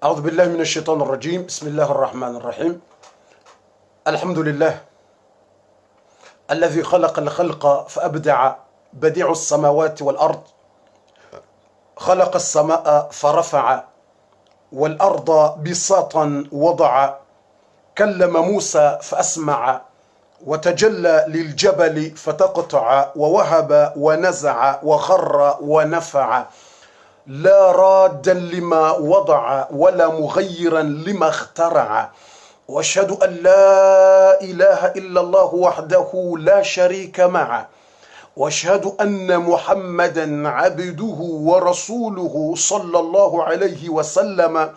أعوذ بالله من الشيطان الرجيم. بسم الله الرحمن الرحيم. الحمد لله الذي خلق الخلق فأبدع، بديع السماوات والأرض. خلق السماء فرفع، والأرض بساطا وضع. كلم موسى فأسمع، وتجلى للجبل فتقطع. ووهب ونزع وخر ونفع. لا رادا لما وضع، ولا مغيرا لما اخترع. واشهد ان لا اله الا الله وحده لا شريك معه. واشهد ان محمدا عبده ورسوله صلى الله عليه وسلم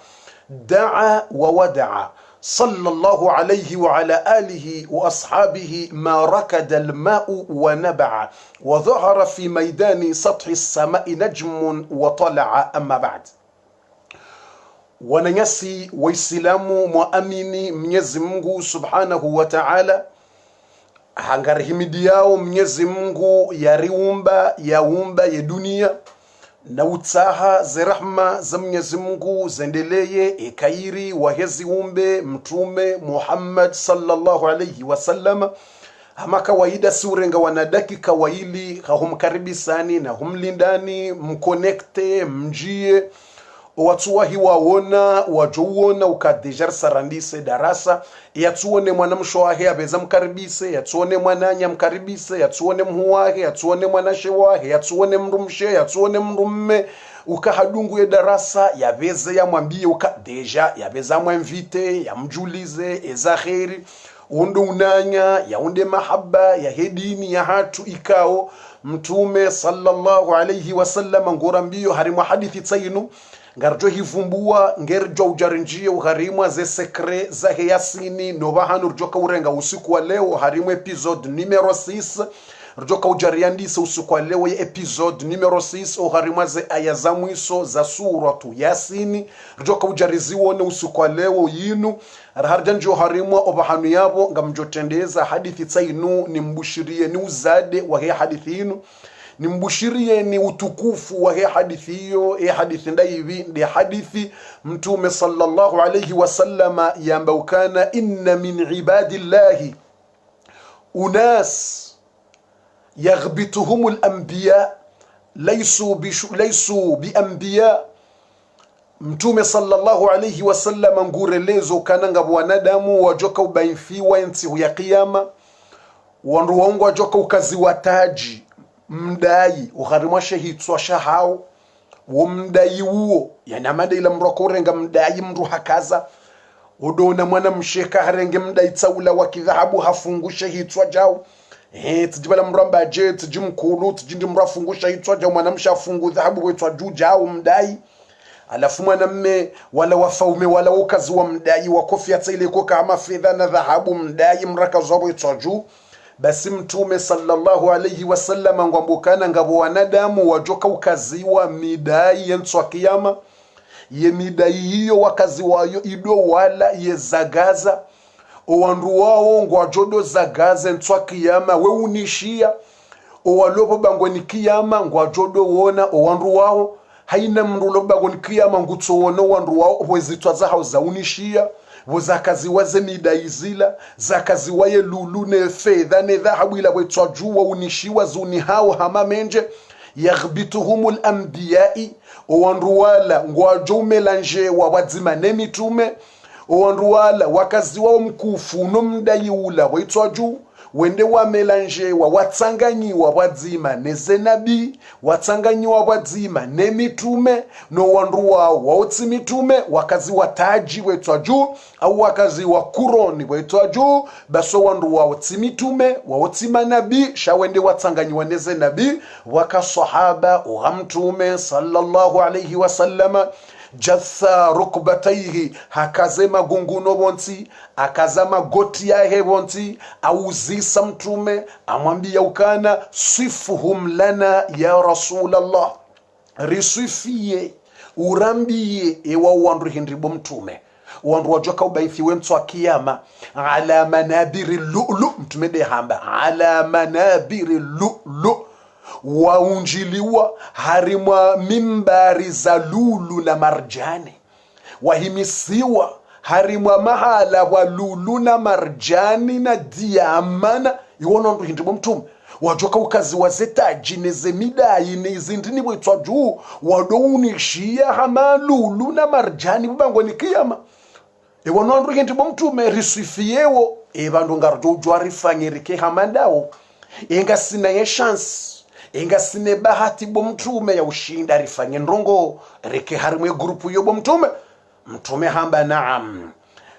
دعا وودع. صلى الله عليه وعلى آله وأصحابه ما ركد الماء ونبع، وظهر في ميدان سطح السماء نجم وطلع. أما بعد. Wananyasi Waislamu muamini Mwenyezi Mungu Subhanahu wa Ta'ala, hangarihimidi yao Mwenyezi Mungu yariumba ya dunia na utaha zirahma za Mwenyezi Mungu zendeleye ekairi wahezi umbe mtume Muhammad sallallahu alayhi wasallam. Hama kawaida surenga wanadaki kawaili humkaribisani na humlindani mkonekte mjie watuwahi waona wajouona ukadejar sarandise darasa yatuone mwanamshoahe abeza mkaribise, yatuone mwananya mkaribise, yatuone mhuwahe, yatuone mwanashewahe, yatuone mrumshe, yatuone mrumme ukahadungu ya darasa yabeze ya mwambie ukadeja yabeza mwamvite ya mjulize ezaheri undu unanya ya unde mahaba ya hedini ya hatu ikao mtume sallallahu alayhi wasallam ngorambio harimu hadithi tsainu ngarjo hivumbua ngerjo ujarinjie uharimwa ze sekre za Yasini novahanu rjoka urenga usiku wa leo harimu episode numero 6 rjoka ujariandisa usiku wa leo ya episode numero 6 uharimwa ze aya za mwiso za suratu Yasini rjoka ujariziwone usiku wa leo yinu harjanjo harimwa obahanu yabo ngamjotendeza hadithi tsainu nimbushirie ni uzade wa hii hadithi yinu nimbushirie ni utukufu wa hii hadithi hiyo. Hii hadithi ndaivi ndi hadithi mtume sallallahu alayhi wasallama yamba ukana inna min ibadillahi unas yaghbituhumul anbiya laysu bi anbiya. Mtume sallallahu alayhi wasallama ngurelezo kananga wanadamu wajoka ubainfiwa ensi ya kiyama wandu wangu wajoka ukazi wataji mdai uharimwa shehitswa shahao wo mdai uo yanamada ila mroko urenga mdai mru hakaza udona mwana msheka harenge mdai tsaula wa kidhahabu hafungu shehitswa jao tijibala mramba je tijimkulu tijindi mrafungu shehitswa jao mwana mshafungu dhahabu wetwa juu jao mdai. Alafu mwanamme wala wafaume wala ukazi wa mdai wakofia tsaile kwa kama fedha na dhahabu mdai mraka zabo wetwa juu. Basi mtume sallallahu alayhi wasallam ngwambukana ngabo wanadamu wajoka ukaziwa midai yentswa kiyama ye midai hiyo wakazi wayo ido wala ye zagaza owandu wao ngwajodo zagaza yentswa kiyama we unishia owalopo bangoni kiyama ngwajodo wona owandu wao haina mrulo bangoni kiyama ngutsoona owandu wao wezitwa za hauza unishia wazakazi waze midai zila zakazi waye lulu ne fedha ne dhahabu ila wetwa juwa unishiwa zuni hao hama menje yaghbituhumul anbiya'i owandu wala ngwajo melange wa wadzima ne mitume owandu wala wakazi wao mkufu no mdai ula wetwa ju wende wa melange wa watsanganyiwa wadzima nezenabi watsanganyiwa wadzima nemitume no wandu wao waotsi mitume wakazi wataji wetwa juu au wakazi wa kuroni wetwa juu baso wandu wao tsimitume waotsi manabi shawende watsanganyiwa nezenabi wakasahaba uhamtume sallallahu alayhi wasallama jatha rukbataihi hakaze magunguno bonti akaza magoti yahe bonti auzisa mtume amwambia ukana sifuhum lana ya rasulallah risifie urambie ewa wandu hindribo mtume wandu wajoka ubaithi wemtu wa kiyama ala manabiri lu'lu mtume de hamba ala manabiri lu'lu waunjiliwa harimwa mimbari za lulu na marjani wahimisiwa harimwa mahala wa lulu na marjani na diamana iwona ndo hindibo mtume wajoka ukazi wazetaji nezemidai nezindini wetwa juu wadounishia hama lulu na marjani bubango ni kiyama iwona ndo hindibo mtume risifiewo ebandu ngarjo ujwarifanyirike hamandao inga sina ye chance inga sine bahati bo mtume ya ushinda rifanye ndongo reke harimwe grupu yo bo mtume hamba naam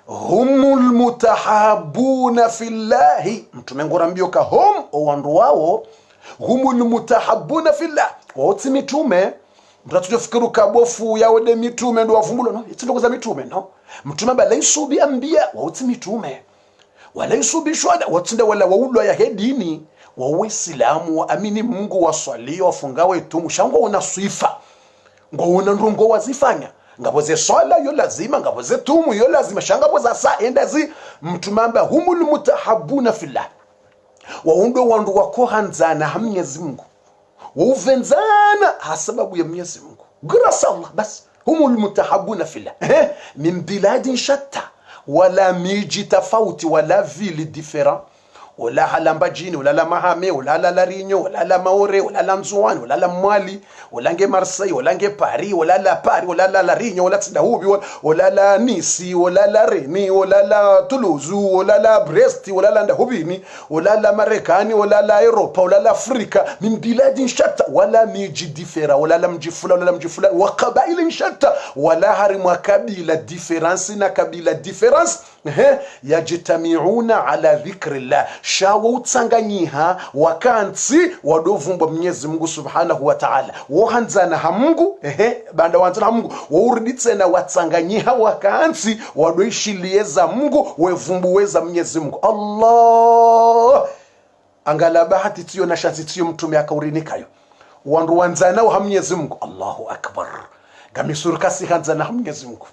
humul mutahabuna fillahi mtume ngorambio ka wandu wao humul mutahabuna fillah woti mitume mtatujofikiru kabofu yawe de mitume ndo wavumbula no itindo za mitume no mtume balaisubi ambia woti mitume walaisubi shwada watinda wala waulwa ya hedini wa Uislamu wa amini Mungu waswali wafungawe tumu shangwa una swifa ngo una ndongo wazifanya ngaboze swala yo lazima ngaboze tumu yo lazima shangabo za saa endazi mtumamba humul mutahabuna fillah waundo wandu wako hanzana ha Mwenyezi Mungu wuvenzana hasababu ya Mwenyezi Mungu grasa Allah bas humul mutahabuna fillah min biladin shatta wala miji tofauti wala vili different wala halamba jini wala la mahame wala la larinyo wala la maore wala la mzuani wala la mwali wala nge Marseille wala nge Paris wala la Paris wala la larinyo wala tdahubi wala la Nisi wala la Reni wala la Toulouse wala la Brest wala la ndahubini wala la Marekani wala la Europa wala la Afrika min biladin shatta wala miji differa wala la mjifula wala la mjifula wa qabail shatta wala harimwa kabila difference na kabila difference yajitamiuna ala dhikrillah shawo utsanganyiha wakansi wadovumba Mwenyezi Mungu subhanahu wa ta'ala wohanzana ha Mungu banda wanzana ha Mungu wouriditsena watsanganyiha wakansi wadoishilieza Mungu wevumbuweza Mwenyezi Mungu Allah angala bahati tiyo na shansi tiyo mtume akaurinikayo wandu wanzana ha Mwenyezi Mungu Allahu akbar gamisurkasi hanzana ha Mwenyezi Mungu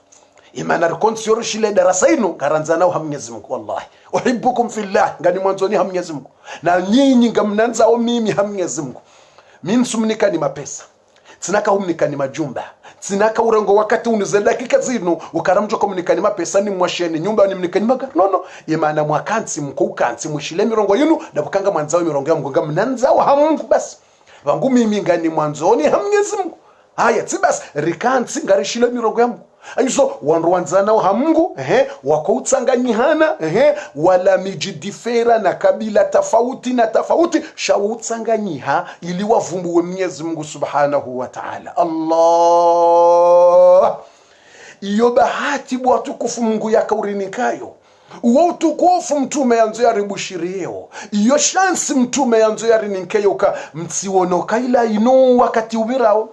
imana rikonsiyo shile darasa ino karanzana ha Mwenyezi Mungu wallahi uhibbukum fillah ngani mwanzoni ha Mwenyezi Mungu na nyinyi ngamnanza o mimi ha Mwenyezi Mungu minsumnika ni mapesa tsinaka umnika ni majumba tsinaka urengo wakati unize dakika zino ukaramjo komunika ni mapesa ni mwasheni nyumba ni mnika ni magari nono imana mwakansi mko ukansi mushile mirongo yinu na bukanga mwanzao mirongo ya Mungu ngamnanza ha Mungu basi wangu mimi ngani mwanzoni ha Mwenyezi Mungu haya tibas rikansi ngarishile mirongo ya Mungu aizo wandu wanzana ha Mungu wako utsanganyihana wala miji differa na kabila tofauti na tofauti shawo utsanganyiha ili wavumbuwe Mwenyezi Mungu subhanahu wa ta'ala Allah iyo bahati bwa tukufu Mungu yakaurinikayo uwo tukufu mtume yanzo yaribushiriyo iyo shansi mtume yanzo yarinikeyo ka mtsiwonoka ila ino wakati ubirao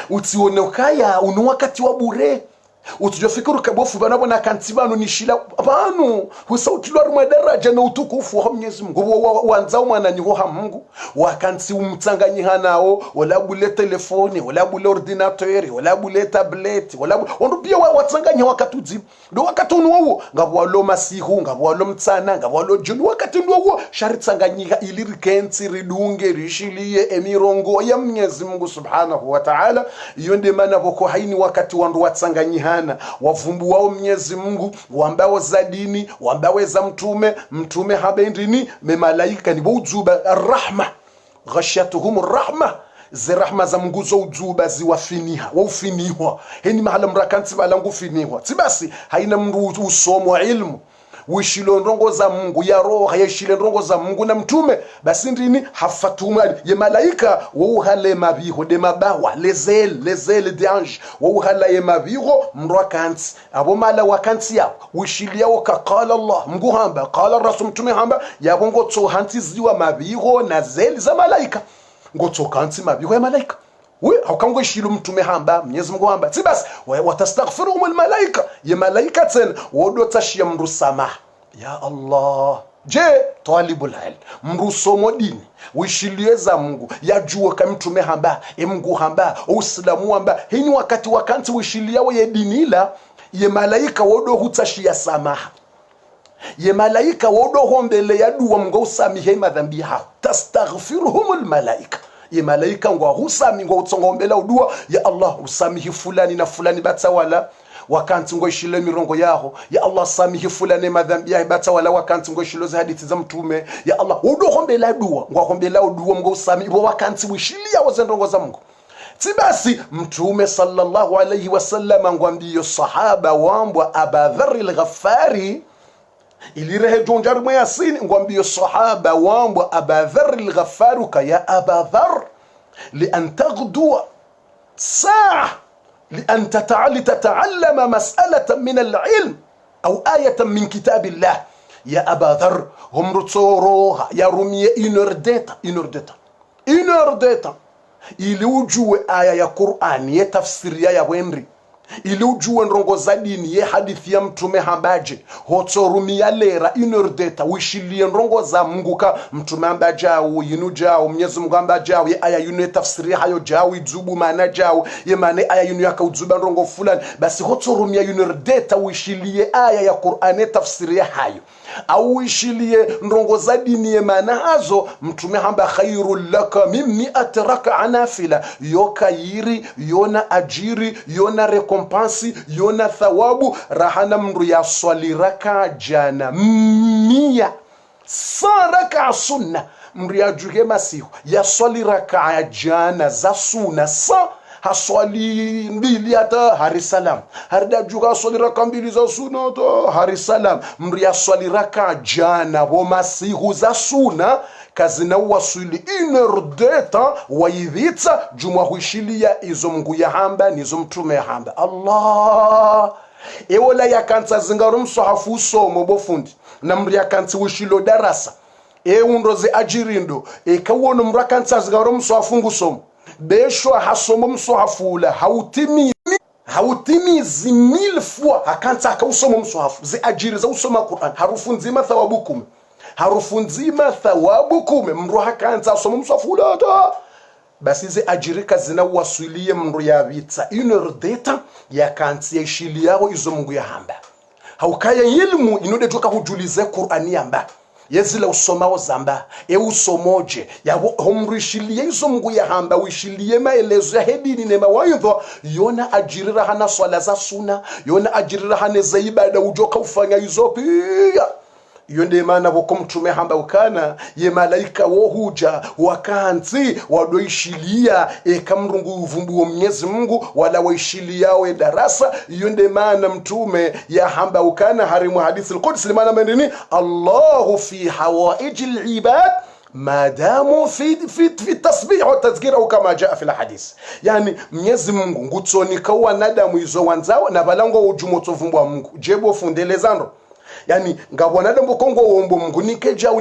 utsionokaya unu wakati wa bure utujofikiru kabofu banabona kantibano nishila abantu husautilwa rumwe daraja na utukufu wa Mwenyezi Mungu wanzao mwana nyiho ha Mungu wakansi umtsanganyiha nao wala bule telefoni wala bule ordinateur wala bule tablet wala ondu pia watsanganya wakati udzimu ndo wakati unuwo ngabwalo masihu ngabwalo mtsana ngabwalo junu wakati nduwo sharitsanganyiha ili rikensi ridunge rishilie emirongo ya Mwenyezi Mungu subhanahu wa ta'ala yonde mana boko haini wakati wandu watsanganyiha wavumbu wao Mwenyezi Mungu wambao za dini wambao za mtume habendini memalaika ni bojuba arrahma ghashatuhum arrahma zirahma za Mungu zo ujuba ziwafiniha waufiniwa heni mahala mrakanti balangu finiwa tibasi haina mndu usomo ilmu wishilo ndongo za Mungu ya roho yeshile ndongo za Mungu na mtume basi ndini hafatuma ye malaika wo hale mabiho de mabawa les de ange wo hala ye mabiho mrwakansi abo mala wakansi yao wishilia ka qala Allah Mungu hamba qala rasul mtume hamba yabo ngotso hanti ziwa mabiho na zeli za malaika ngotso kansi mabiho ya malaika we haukango shilo mtume hamba Mwenyezi Mungu hamba si basi watastaghfiruhum almalaika ya malaika tena wodo tashia mru samaha ya Allah je talibul ilm mru somo dini wishilie za Mungu yajua kama mtume hamba Mungu hamba uislamu hamba hini wakati wakanti wishilia ye dini ila ye malaika wodo hutashia samaha ye malaika wodo hombele ya dua Mungu usamihe madhambi yao tastaghfiruhum almalaika ye malaika ngwa husami ngwa utsongombela udua ya Allah usamihi fulani na fulani batawala wakanti ngo ishile mirongo yaho ya Allah samihi fulani madhambi yaho batawala wakanti ngo ishilo za hadithi za mtume ya Allah udo hombela dua ngwa hombela udua ngo usami bo wakanti wishilia wazendongo za Mungu tibasi mtume sallallahu alayhi wasallam ngwambiyo sahaba wambwa Abadhar al-Ghaffari ilirehe jonjar mwa Yasin ngwambiyo sahaba wambwa Abadhar al-Ghaffari ka ya Abadhar لأن تغدو ساعة لأن تتعلم مسألة من العلم أو آية من كتاب الله يا أبا ذر هم رتصوروها يا رمي إنردتا ili ujue aya ya Qur'an ye tafsiri ya wenri ili ujue ndongo za dini ye hadithi ya mtume hambaje hotorumia lera inordeta wishilie ndongo za Mungu ka mtume ambajao yinu jao Mwenyezi Mungu ambajao ye aya yinu tafsiri hayo jao izubu maana jao ye maana aya yinu yakauzuba ndongo fulani basi hotorumia inordeta wishilie aya ya Qur'an tafsiri hayo au wishilie ndongo za dini ye maana hazo mtume hamba khairul laka mimmi atraka nafila yokayiri yona ajiri yona rekompansi yona thawabu rahana mru ya swali raka jana 100 saraka sunna mru ya juge masihu ya swali raka jana za sunna sa haswali mbili hata harisalam harida juga swali raka mbili za sunna hata harisalam mru ya swali raka jana bo masihu za sunna kazina wasuli inerdeta waivitsa jumwa huishilia izo Mungu ya hamba nizo mtume ya hamba Allah ewola ya kansa zingaru msohafu somo bofundi na mri ya kansi wishilo darasa unroze ajirindo kawono mra kansa zingaru msohafu ngusomo besho hasomo msohafula hautimizi 1000 fois hakansa akausomo msohafu zi ajiri za usoma Qur'an harufu nzima thawabukum harufu nzima thawabu kume mruha kanza somo msafulata basi ze ajirika zina wasulie mru ya vitsa inordeta ya kanzi ya ishili yao izo Mungu ya hamba haukaya ilmu inode toka hujulize Qur'ani yamba yezila usomao zamba usomoje ya homrishilie izo Mungu ya hamba wishilie maelezo ya hedini ne mawaidho yona ajirira hana swala za sunna yona ajirira hana za ibada ujoka ufanya izo pia yonde maana boko mtume hamba ukana ye malaika wo huja wakanzi wadoishilia kamrungu uvumbu wa Mwenyezi Mungu wala waishilia we darasa yonde maana mtume ya hamba ukana harimu hadithi al-Qudsi maana mendini Allahu fi hawaijil ibad ما داموا في التسبيح والتذكير او كما جاء في الحديث يعني Mwenyezi Mungu ngutsonika wanadamu izo wanzao na balango ujumoto vumbwa Mungu jebo fundelezando yani ngabona dembo kongo wombo Mungu nikeja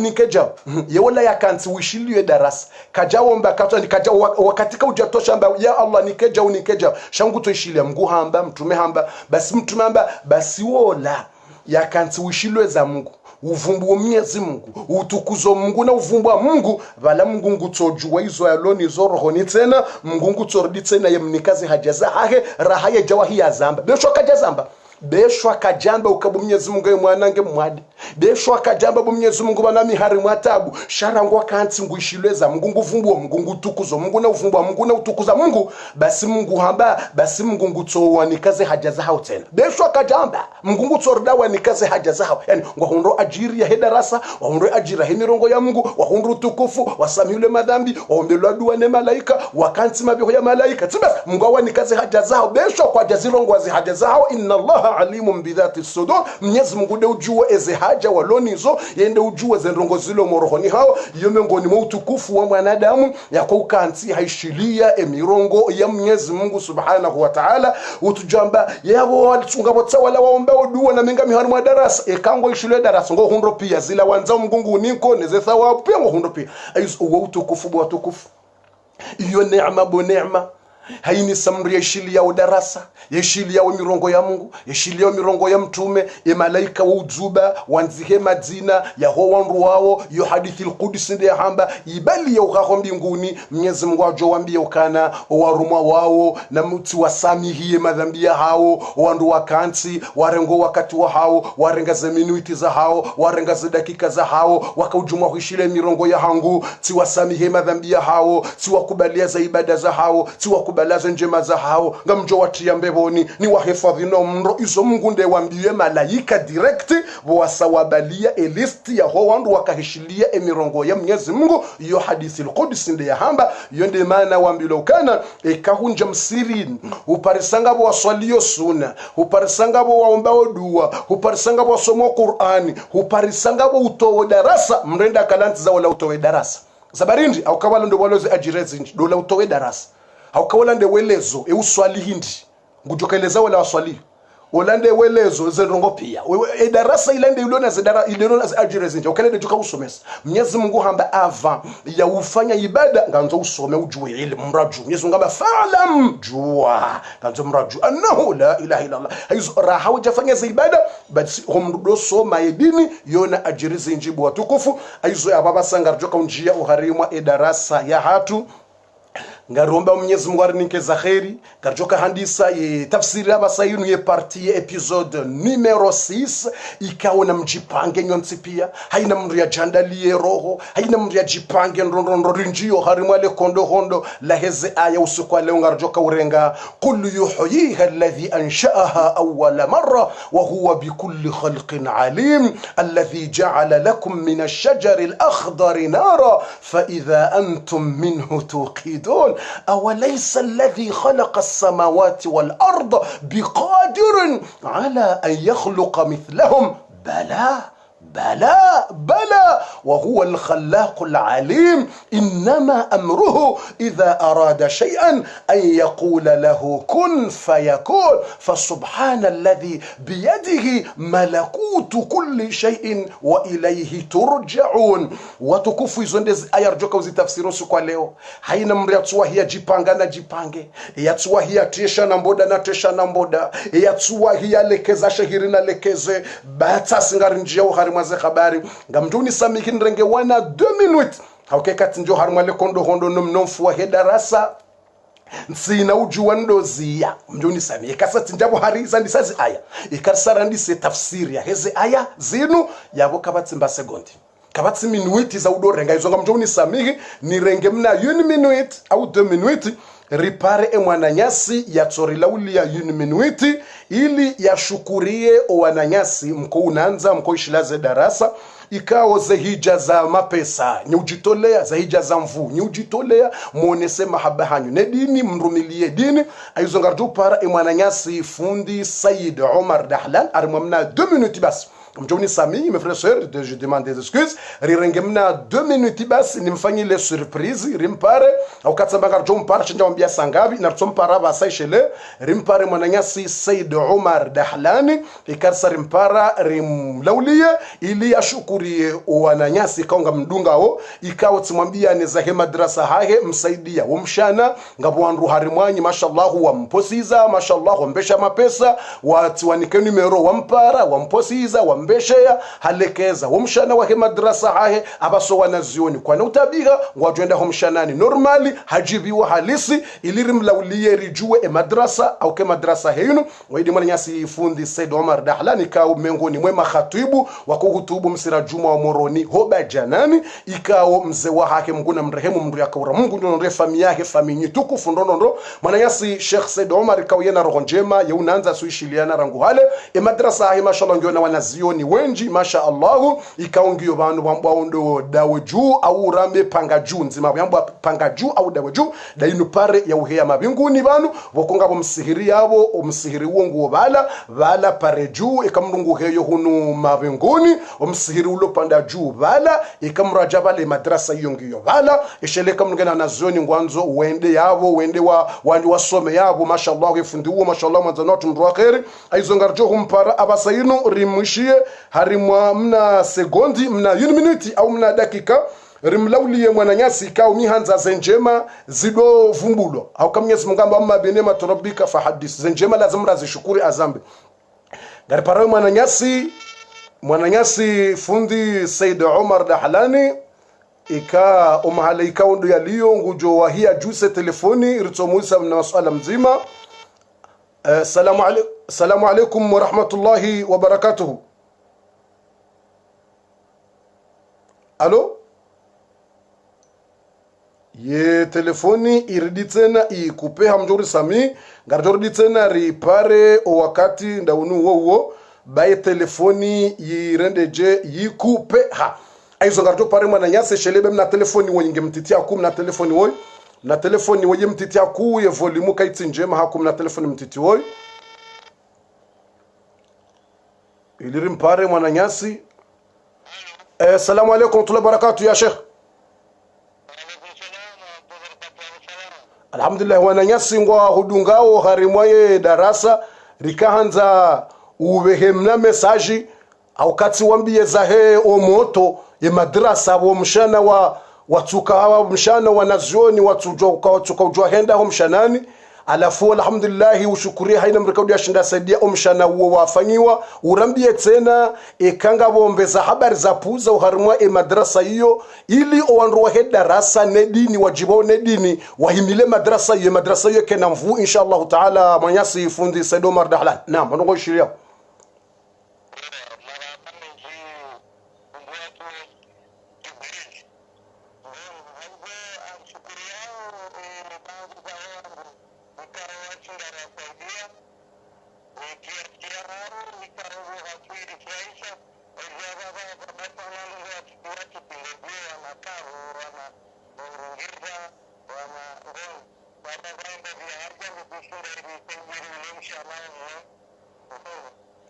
yewola yakansi wishiliwe darasa kaja womba katwa nikaja wakatika ujatosha amba ya Allah nikeja shangu toishilia Mungu hamba mtume hamba basi mtume hamba basi wola yakansi wishiliwe za Mungu uvumbu wa Mwenyezi Mungu utukuzo Mungu na uvumbu wa Mungu vala Mungu ngutojua izo yaloni izo rohoni tena Mungu ngutordi tena yemnikazi hajaza hahe rahaye jawahi ya zamba besho kajazamba besho kajamba ukabu Mwenyezi Mungu mwanange mwadi besho akajamba bo Mwenyezi Mungu banami hari mwatabu sharangwa kanti nguishilweza Mungu nguvumbwa Mungu tukuzo Mungu na uvumbwa Mungu na utukuza Mungu basi Mungu hamba basi Mungu ngutsowa nikaze haja zao tena besho akajamba Mungu ngutsordawa nikaze haja zao yani ngwahundo ajiri ya hedarasa wahundo ajira hemirongo ya Mungu wahundo tukufu wasamile madhambi waombelwa dua ne malaika wakanti mabiho ya malaika tiba Mungu awanikaze haja zao besho kwa jazirongo wazi haja zao inna Allaha alimun bidhati sudur Mwenyezi Mungu de ujua eze haja walonizo yende ujua zenrongo zilo morohoni hao yomengoni mwa utukufu wa mwanadamu yako ukanti haishilia emirongo ya Mwenyezi Mungu subhanahu wa ta'ala utujamba yabo walitunga botawala waomba dua na menga mihani mwa darasa ekango ishile darasa ngo hundo pia zila wanza Mungu niko neze thawabu pia ngo hundo pia aizo utukufu wa tukufu iyo neema bo neema haini samri yeshili ya udarasa yeshili ya mirongo ya Mungu yeshili ya mirongo ya mtume ya malaika wa udzuba wanzihe madina ya ho wanru wao yo hadithi al-Qudsi ndia hamba ibali ya ukako mbinguni Mwenyezi Mungu ajowambia ukana warumwa wao na mtu wasamihiye madhambi ya hao wandu wakanti warengo wakati wa hao warenga za minuti za hao warenga za dakika za hao wakaujumwa kuishile mirongo ya hangu ti wasamihiye madhambi ya hao ti wakubalia za ibada za hao ti balazo njema za hao ngamjo watia mbeboni ni wahifadhi no mro izo Mungu nde wambie malaika direct wasawabalia elisti ya ho wandu wakahishilia emirongo ya Mwenyezi Mungu iyo hadithi al-Qudsi nde ya hamba iyo nde maana wambilo ukana ekahunja msirini uparisanga bo waswalio sunna uparisanga bo waombao dua uparisanga bo wasomo Qur'ani uparisanga bo utowe darasa mrenda kalanti za wala utowe darasa zabarindi au kawala ndo waloze ajirezi dola utowe darasa haukawala nde welezo uswali hindi ngujokeleza wala waswali olande welezo zenrongo pia darasa ilende ilona zedara ilona za ajira zinje ukalende joka usomesa Mwenyezi Mungu hamba ava ya ufanya ibada nganzo usome ujue ile mraju Mwenyezi Mungu hamba fa'lam jua nganzo mraju annahu la ilaha illa Allah hizo raha ujafanya za ibada basi humdo soma edini yona ajira zinje bwa tukufu hizo ababa sanga joka unjia uharimwa darasa ya hatu ngaromba Mwenyezi Mungu arinikeza kheri karjoka handisa ye tafsiri abasayinu ye parti ye episode numero 6 ikaona mjipange nyonsi pia haina mria jandalie roho haina mria jipange ndondondo rinjio harimwale kondo hondo la heze aya usukwa leo ngarjoka urenga qul yuhyiha alladhi ansha'aha awwala marra wa huwa bikulli khalqin alim alladhi ja'ala lakum min ash-shajari al-akhdari nara fa idha antum minhu tuqidun أوليس الذي خلق السماوات والأرض بقادر على أن يخلق مثلهم بلى وهو الخلاق العليم إنما أمره إذا أراد شيئا أن يقول له كن فيكون فسبحان الذي بيده ملكوت كل شيء وإليه ترجعون وتكفوا زندز أيرجوك وزي تفسيرون سكوا leo haina mriatua hiya jipanga na jipange yatua hiya tesha na mboda na tesha na mboda yatua hiya lekeza shahiri na lekeze bata singari njia uharimwaze habari ngamduni samiki nrenge wana 2 minutes haukekati njo harimwale kondo hondo nomnomfu wa hedarasa nsina ujua ndozia mjuni sami ikasati njabo hariza ndisazi aya ikarsara ndise tafsiri ya heze aya zinu yabo kabatsi mba sekondi kabatsi minuti za udorenga izonga mjuni sami ni renge mna 1 minute au 2 minutes ripare emwananyasi ya tori ya 1 minute ili yashukurie wananyasi mko unaanza mko ishilaze darasa ikao za hija za mapesa nyujitolea za hija za mvu nyujitolea muonese mahaba hanyu ne dini mrumilie dini ayuzongardu para emwananyasi fundi Said Omar Dahlan arimamna 2 minutes basi mjoni sami mes frères sœurs je demande des excuses rirengemna 2 minutes basi nimfanyile surprise rimpare au katsambanga jompara chinjambia sangabi na tsompara basaishele rimpare mwananyasi Said Omar Dahlani ikarsa rimpara rimlaulie ili ashukurie wananyasi kaunga mdungao ikao timwambia neza he madrasa hahe msaidia wumshana ngabwandu harimwanyi mashallah wamposiza mashallah wambesha mapesa watu wanike numero wampara wamposiza mbeshea halekeza homshana wa madrasa hahe abaso wanazioni kwa na utabiga ngwajenda homshanani normali hajibiwa halisi ilirim lauliye rijue madrasa au ke madrasa heyunu waidi mwana nyasi fundi Said Omar Dahlani kao mengoni mwema khatibu wa kuhutubu msira Juma wa Moroni hoba janani ikao mzee wa hake mguna mrehemu mndu yakaura Mungu ndio ndio fami yake fami nyituku fundono ndo mwana nyasi Sheikh Said Omar kao yena roho njema ya unaanza suishiliana rangu hale madrasa hahe mashallah ngiona wanazioni wenji masha Allahu ikaongio bantu bambwa ndo dawe juu au rambe panga juu nzima bambwa panga juu au dawe juu dainu pare ya uhea mabinguni banu bokonga bomsihiri yabo omsihiri wongo bala pare juu ikamrungu heyo hunu mabinguni omsihiri ulo panda juu bala ikamraja bale madrasa hiyo ngiyo bala isheleka mngena nazioni ngwanzo wende yabo wende wandi wasome yabo mashallah ifundiwo mashallah manzanotu mru khairi aizongarjo humpara abasayinu rimwishie harimwa mna sekondi mna minute au mna dakika rimlauliye mwananyasi kao mihanza zenjema zido vumbulo au kamnyezi mungamba amma bene matorabika fahadis zenjema lazim razishukuri azambe gari parawe mwananyasi fundi Said Omar Dahlani ika umahalaika undu yaliyo ngujo wahia juse telefoni ritomuisa mna masuala mzima. Salamu alaikum wa rahmatullahi wa barakatuhu. Alo? Ye telefoni iridi tena ikupe hamjori sami garjori tena ripare o wakati ndaunu wo baye telefoni yirendeje yikupe ha aizo garjo pare mwana nyase shelebe mna telefoni wo yinge mtitia ku mna telefoni wo na telefoni wo yimtitia ku ye volume kaiti njema ha ku mna telefoni mtiti wo ilirim pare mwana nyasi. Assalamu alaikum wa rahmatullahi wa barakatuh ya Sheikh. Alhamdulillah wananyasi ngwa hudungao harimwaye darasa rikahanza ubehemna message au kati wambie zahe o moto ye madrasa wo mshana wa watuka hawa mshana wanazioni watuka ujwa henda ho mshanani alafu alhamdulillah ushukuri haina mrikaudi ashinda saidia omshana uo wafanyiwa urambie tena ekanga bombeza habari za puza uharimwa madrasa hiyo ili owanru wa darasa nedini wajibo nedini wahimile madrasa hiyo kena mvu inshallah taala manyasi fundi Said Omar Dahlan. Naam ndongo shiria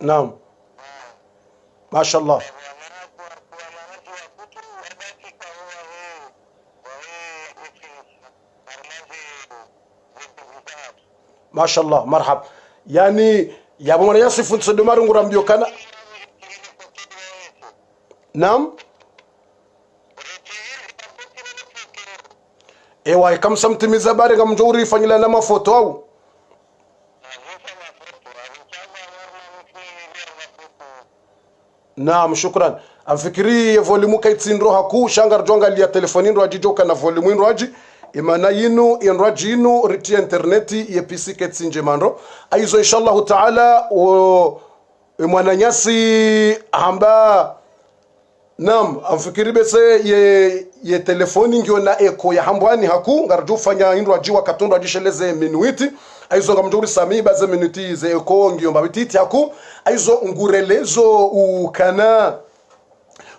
نعم ما شاء الله ما شاء الله مرحب يعني يا ابو مريم يصف صدمار ngurambio kana. نعم ewa kam samtimiza bare ngam njuri fanyila na mafoto au Naam shukran. Amfikiri volume kaitsinro haku shangar jonga lia telefoni ndo ajijoka na volume ndo aji imana yinu inraji yinu riti interneti ye PC kaitsinje mandro aizo inshallah taala o mwananyasi amba. Naam amfikiri bese ye telefoni ngio na eko ya hambwani haku ngarju fanya indro aji wakatondo ajisheleze minuiti aizo ngamjuri sami baze minuti ze eko ngio mbabititi haku aizo ngurelezo ukana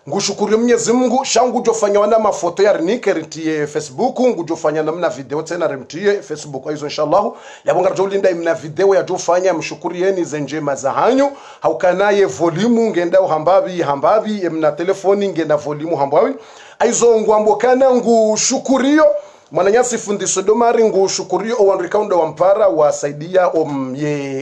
ngushukuru Mwenyezi Mungu shangu jofanya wana mafoto ya rinike ritie Facebook ngujofanya namna video tena rimtie Facebook aizo inshallah yabonga jolinda imna video ya jofanya mshukuri yeni zenjema za hanyu haukana ye volume ngenda hambabi mna telefoni ngenda volume hambabi aizo ngwambokana ngushukuriyo mwananyasi fundi Sodomari ngushukurio owanrikaundo wampara wasaidia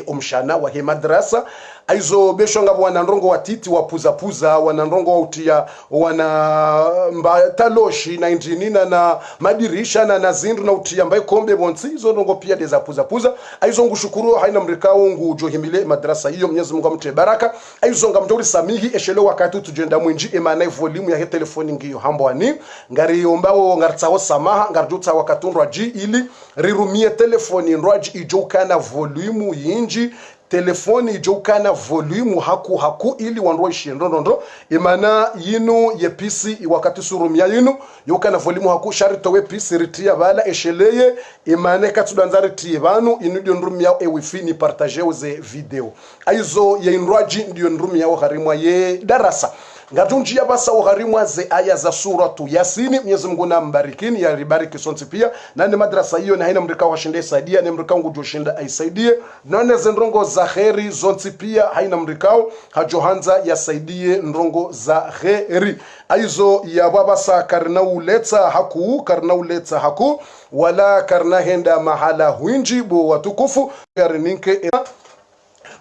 omshana wa madrasa aizo beshonga wana ndongo watiti wapuza puza wana ndongo wautia wana mbataloshi na injinina na madirisha na nazindu na utia mbaye kombe bonsi izo ndongo pia deza puza puza aizo ngushukuru haina mrikao ngujohimile madrasa hiyo Mwenyezi Mungu amtie baraka aizo ngamtori samihi eshelo wakati tujenda mwinji emana volume ya he telefoni ngiyo hambwani ngari ombao ngartsaho samaha ngarjutsa wakatundwa ji ili rirumie telefoni ndwaji ijokana volume yinji telefoni ijokana volume haku ili wandwa ishindondo imana yinu yepisi wakati surumia yinu yokana volume haku sharito we pisi ritia bala esheleye imane katudanzari tie banu inudio ndrumia wifi ni partager uze video aizo ye ndwaji ndio ndrumia harimwa ye darasa ngatunjia basa uharimwa ze aya za suratu Yasini. Mwenyezi Mungu na mbarikini ya ribariki sonti pia nani madrasa hiyo na haina mrika washinde saidia ni mrika wangu joshinda aisaidie nane ze ndrongo za kheri zonti pia haina mrikao hajohanza yasaidie ndrongo za kheri aizo ya babasa karna uleta haku wala karna henda mahala huinji bo watukufu yarininke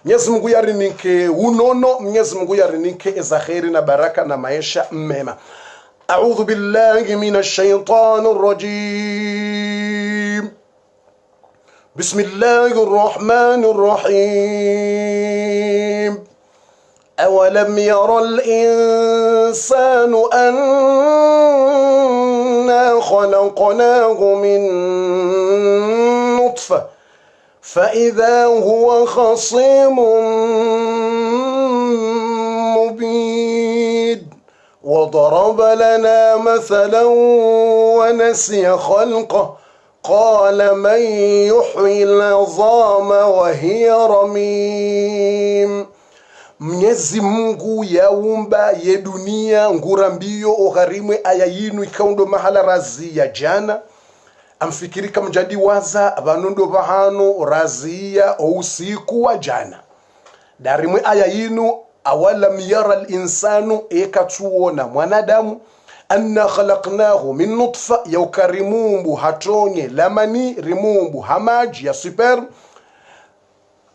Mwenyezi Mungu yarinike unono Mwenyezi Mungu yarinike ezaheri na baraka na maisha mema. A'udhu billahi minash shaitanir rajim. Bismillahir rahmanir rahim. Awalam yaral insanu anna khalaqnahu min nutfah فإذا هو خصيم مبين وضرب لنا مثلا ونسي خلقه قال من يحيي العظام وهي رميم Mwenyezi Mungu yaumba ye dunia ngurambio ogharimwe aya yinu ikaundo mahala razi ya jana amfikirika mjadi waza abanondo bahano razia usiku wa jana darimwe aya yinu awalam yara al-insanu ekatuona mwanadamu anna khalaqnahu min nutfa yaukarimumbu hatonye lamani rimumbu hamaji ya super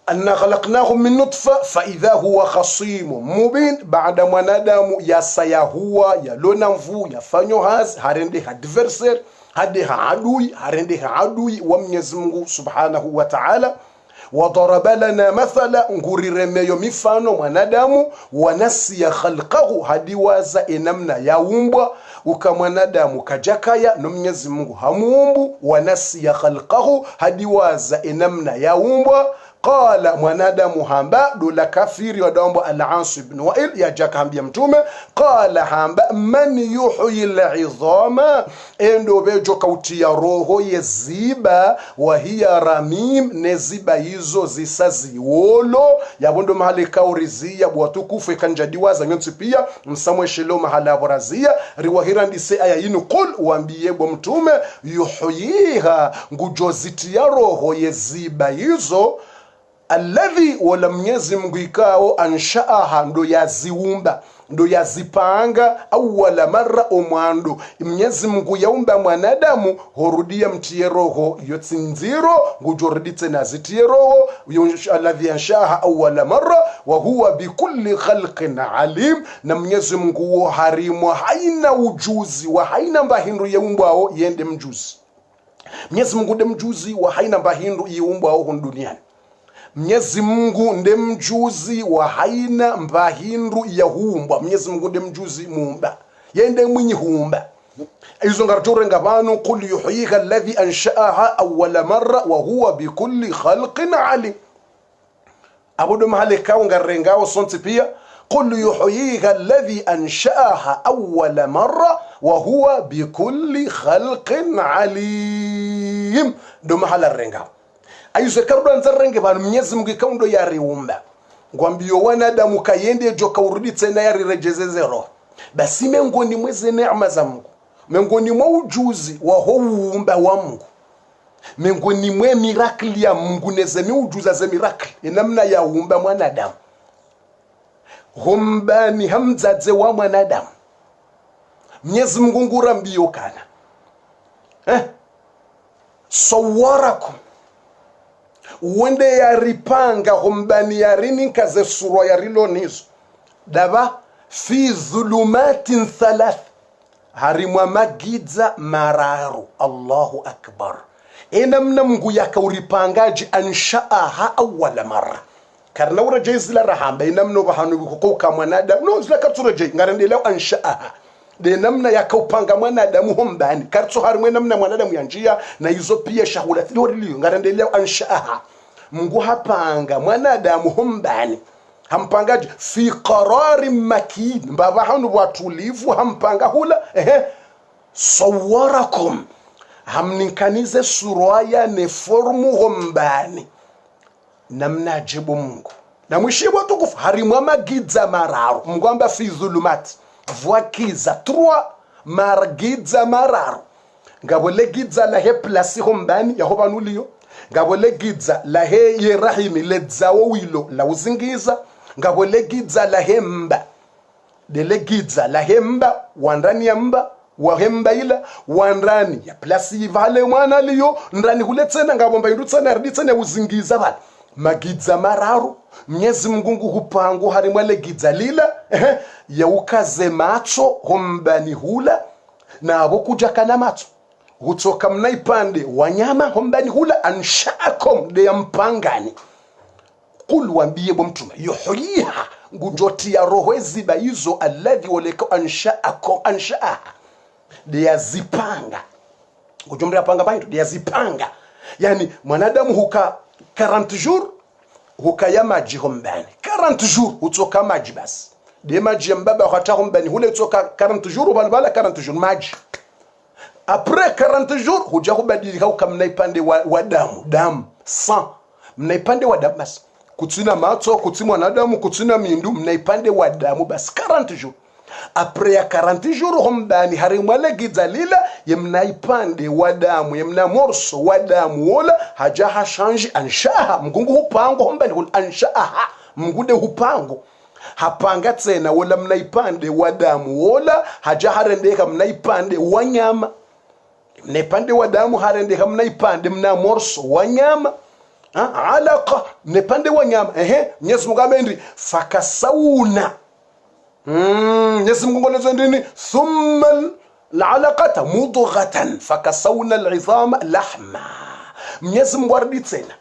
anna khalaqnahu min nutfa fa idha huwa khasimun mubin baada mwanadamu yasayahuwa yalona mvu yafanyo haz harende adversaire hadeha adui wa Mwenyezi Mungu subhanahu wa ta'ala wadaraba lana mathala nguriremeyo mifano mwanadamu wanasiya khalqahu hadiwaza enamna yaumbwa ukamwanadamu kajakaya no Mwenyezi Mungu hamuumbu wanasiya khalqahu hadiwaza enamna yaumbwa qala mwanadamu hamba dola kafiri wadambo al-As ibn Wa'il ya jaka hambia mtume qala hamba man yuhyi al-'idhama endo bejo kautia roho yeziba wa hiya ramim neziba hizo zisaziwolo yabondo mahali kaurizia bwatukufu ikanjadiwaza nyonsi pia msamweshelo mahala aborazia riwahira ndise aya yinu qul waambie bo mtume yuhyiha ngujozitia roho yeziba hizo alladhi wala Mwenyezi Mungu ikao anshaaha ndo yaziumba ndo yazipanga awala marra omwando Mwenyezi Mungu yaumba mwanadamu horudia mtie roho yotsinziro ngujorditse nazitie roho alladhi anshaaha awala marra wa huwa bikulli khalqin alim na Mwenyezi Mungu harimwa haina ujuzi wa haina mbahindu yaumbao yende mjuzi Mwenyezi Mungu de mjuzi wa haina mbahindu yaumbao duniani Mwenyezi Mungu nde mjuzi wa haina mbahindu ya huumba Mwenyezi Mungu nde mjuzi muumba yende mwinyi huumba izo ngarjore ngabano qul yuhyiha alladhi ansha'aha awwala marra wa huwa bikulli khalqin alim abudu mahalika ngarengao sonti pia qul yuhyiha alladhi ansha'aha awwala marra wa huwa bikulli khalqin alim do mahala rengao ayuze karuda nzarenge banu Mwenyezi Mungu kaundo yariumba ngwambio wanadamu kayende joka urudi tena yarirejezeze roho basi mengoni mweze neema za Mungu mengoni mwa ujuzi wa huumba wa Mungu mengoni mwe miracle ya Mungu nezemi ujuza za miracle namna ya uumba mwanadamu humbani hamzaze wa mwanadamu Mwenyezi Mungu ngurambio kana sawarakum wende yaripanga hombani yarini kaze surwa yarilonizo daba fi dhulumatin thalath harimwa magidza mararu. Allahu akbar. Enamna Mungu yakauripangaji anshaaha awwala marra karna ura jezila rahamba enamno bahanu bikukoka mwanadamu no zila katura je ngarendelewa anshaaha de namna yakaupanga mwanadamu hombani kartso harimwe namna mwanadamu yanjia na hizo pia shahulathi horiliyo ngarendelewa anshaaha. Mungu hapanga mwanadamu hombani hampangaji fi qarari makin mbaba hanu watulivu hampanga hula sawarakum hamninkanize suraya ne formu hombani namna jibu Mungu na mwishibu tukufu harimwa magidza mararu Mungu amba fi dhulumati vwakiza trois margidza mararu ngabole gidza la he plasi hombani yahoba nuliyo ngabole gidza la he yerahimi ledzawo wilo la uzingiza ngabole gidza la hemba dele gidza la hemba wandani ya mba wahemba ila wandani ya plasi vale mwana liyo ndani huletsena ngabomba yurutsena arditsena uzingiza bali magidza mararu Mnyezi Mungu hupango harimwa le gidza lila ya ukaze macho hombani hula na abo kujakana macho hutoka mnaipande wanyama hombani hula anshaakom de yampangani kul wambie bo mtume yuhyiha ngunjoti ya roho ziba hizo alladhi waleka anshaakom anshaa de yazipanga kujumla panga baito de yazipanga yani mwanadamu huka 40 jours hukaya maji hombani 40 jours hutoka maji basi de maji mbaba hata hombani hule hutoka 40 jours bala 40 jours maji après 40 jours huja kubadilika ukamnaipande wa damu sang mnaipande wa damu basi kutsina matso kutsimwa na damu kutsina mindu mnaipande wa damu basi 40 jours après ya 40 jours hombani harimwale gidalila yemnaipande wa damu yemna morso wa damu wala hajaha change anshaha Mungu hupango hombani hul anshaha Mungu de hupango hapanga tena wala mnaipande wa damu wala hajaha rendeka mnaipande wanyama mnaipande wa damu harendeka mnaipande mna morso wanyama alaqa mnaipande wanyama Mwenyezi Mungu amendi fakasawuna Mwenyezi Mungu ngolezo ndini thumma alaqata mudghatan fakasawna al'idhama lahma Mwenyezi Mungu ardi tena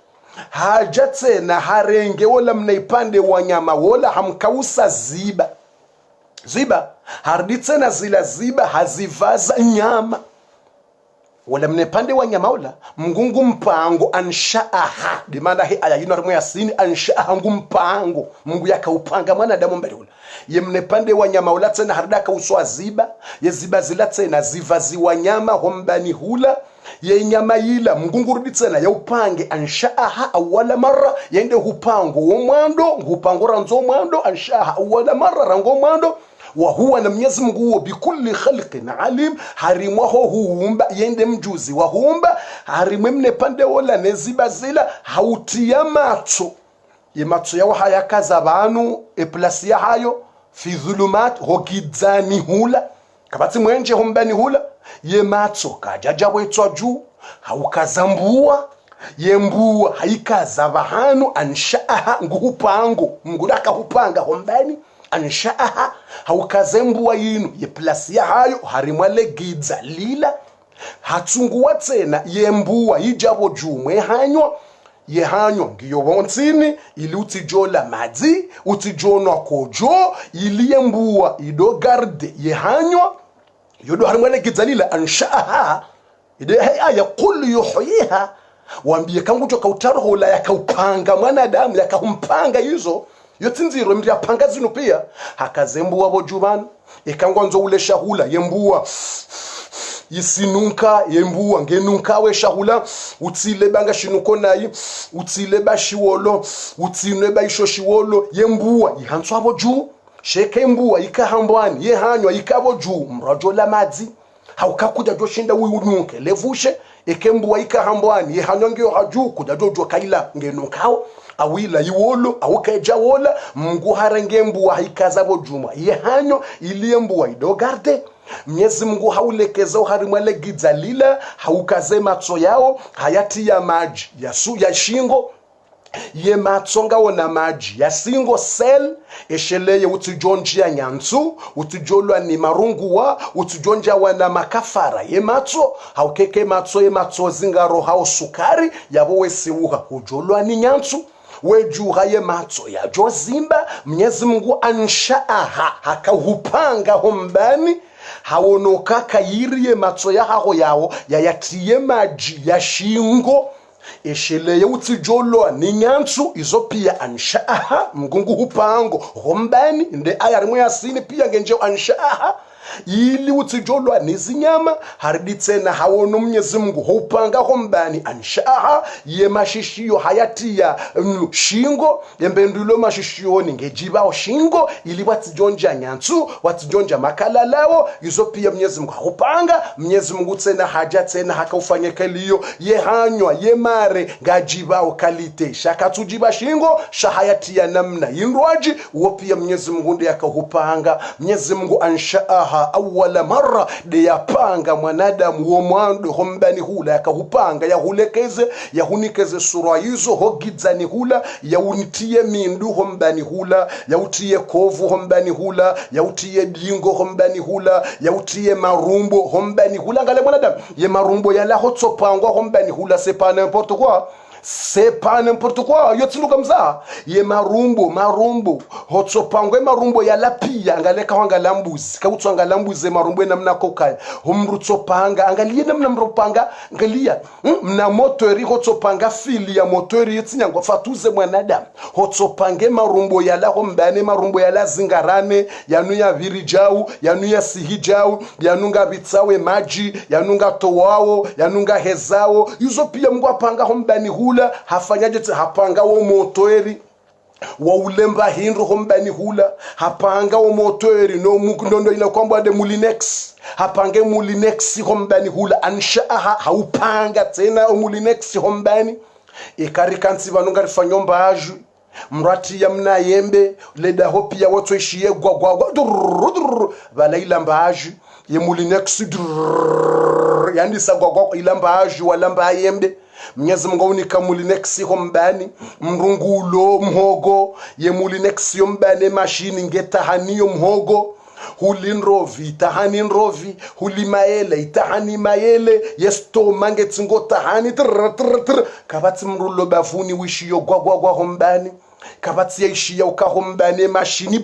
haja tena harenge wala mnaipande wanyama wala hamkausa ziba hardi tena zila ziba hazivaza nyama wala mnaipande wanyama wala Mungu mpango anshaaha de maana hii aya ino ya sini anshaaha mpango Mungu yakaupanga mwanadamu mbele wala yemnepande wanyama wala tena hardaka uswa ziba yeziba zila tena zivazi wanyama hombani hula ye nyama yila Mungu rudi tena ya upange anshaaha awala marra yende hupango womwando hupango ranzo mwando anshaaha awala marra rango mwando wa huwa na Mwenyezi Mungu bikulli khalqin alim harimwaho huumba yende mjuzi wa huumba harimwe mnepande wala neziba zila hautia macho ye macho yawo hayakaza abantu eplasi ya hayo fi dhulumat hogidzani hula kabati mwenje hombani hula ye macho kajaja wetwa juu haukazambua ye mbua haikaza bahanu anshaaha nguhupango mngulaka hupanga hombani anshaaha haukazembua yinu ye plasi ya hayo harimwale gidza lila hatunguwa tena ye mbua yijabo jumwe hanywa ye hanywa ngiyo wonsini ili utijola madzi utijonwa kojo ili ye mbua ido garde ye hanywa yodo harimwale gidza lila anshaaha ide aya qul yuhyiha wambie kangu joka utaroho la yakaupanga mwanadamu yakahumpanga hizo yotinziro mri apanga zino pia hakazembua bojubana ikangwanzo ule shahula yembua yisinunka yembua ngenunka we shahula utile banga shinuko nayi utile bashiwolo utinwe baisho shiwolo yembua yihanswa boju sheke mbua ikahambwani yehanywa ikabo juu mrajo la madzi haukakuja joshinda uyununke levushe ikembua ikahambwani yehanywa ngyo haju kuja jojo kaila ngenunkao awila yiwolo awukeja wola Mungu harengembu haikaza bojuma yehanyo iliembu idogarde Mwenyezi Mungu haulekeza harimwale gidza lila haukaze matso yao hayati ya maji ya shingo ye matsonga wona maji ya single cell esheleye utijonjia nyansu utijolwa ni marunguwa utijonja wana makafara ye matso haukeke matso ye matso zingaro hao sukari yabo wesiuha ujolwa ni nyansu wejuha ye matso ya jozimba Mwenyezi Mungu anshaaha hakahupanga hombani hawonoka kayiri ye matso ya hao yao ya yatiye maji ya shingo esheleye utijolwa ni nyansu izo pia anshaaha mgungu hupango hombani nde ayarimwe yasini pia ngenje anshaaha ili utijolwa nizinyama haridi tena hawono Mwenyezi Mungu hupanga hombani anshaaha ye mashishiyo hayatia shingo yembendulo mashishiyo ningejibao shingo ili watijonja nyansu watijonja makala lao izo pia Mwenyezi Mungu hupanga Mwenyezi Mungu tena haja tena hakaufanye kaliyo ye hanywa ye mare ngajibao kalite shaka tujiba shingo shahayatia namna yinrwaji uo pia Mwenyezi Mungu ndiye akahupanga Mwenyezi Mungu anshaaha awala mara de yapanga mwanadamu wo mwando hombani hula yakahupanga yahulekeze yahunikeze sura hizo hogizani hula yaunitie mindu hombani hula yautie kovu hombani hula yautie dingo hombani hula yautie marumbo hombani hula ngale mwanadamu ye marumbo yala hotsopangwa hombani hula c'est pas n'importe quoi. C'est pas n'importe quoi. Yotiluka mza. Ye marumbo. Hotsopangwe marumbo ya lapia. Angaleka wangalambuzi. Kautu wangalambuzi marumbo na mna kokaya. Humrutsopanga. Angalie na mna mropanga. Angalia. Mna motori hotsopanga fili ya motori yetinyangwa fatuze mwanadamu. Hotsopange marumbo ya la hombane. Marumbo ya la zingarane. Yanu ya virijau. Yanu ya sihijau. Yanunga bitsawe maji. Yanunga towao. Yanunga hezao. Yuzo pia Mungu apanga hombani hula hafanyaje hapanga wo motoeri wa ulemba hindu hombani hula hapanga wo motoeri no mukundondo ina kwamba de mulinex hapange mulinex hombani hula anshaaha haupanga tena mulinex hombani ikarikansi vanonga rifanyomba aju mrati ya mna yembe leda hopi ya watu ishiye gwa valaila mbaju ye mulinex yani sagwa ilamba aju walamba yembe Mwenyezi Mungu unika mulinexi hombani mrungulo mhogo ye mulinexi yombane mashini ngetahaniyo mhogo hulinrovi tahani nrovi hulimaele itahani maele yesto mangetsingo tahani kabati mrulo bafuni wishiyo gwa hombani kabati yaishiya ukahombane mashini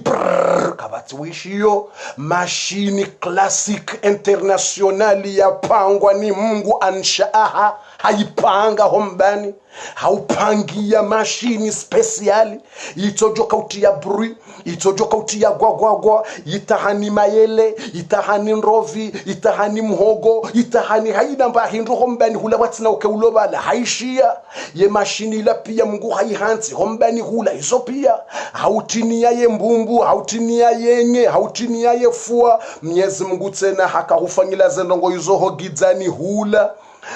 kabati wishiyo mashini classic internationali ya pangwa ni Mungu anshaaha haipanga hombani haupangia mashini speciali itojoka utia brui itojoka utia gwa itahani mayele itahani nrovi itahani mhogo itahani haina mbahindu hombani hula watina ukeulobala haishia ye mashini la pia Mungu haihansi hombani hula izo pia hautinia ye mbumbu hautinia yenye hautinia ye fua Mwenyezi Mungu tena hakahufanyila zenongo izo hogizani hula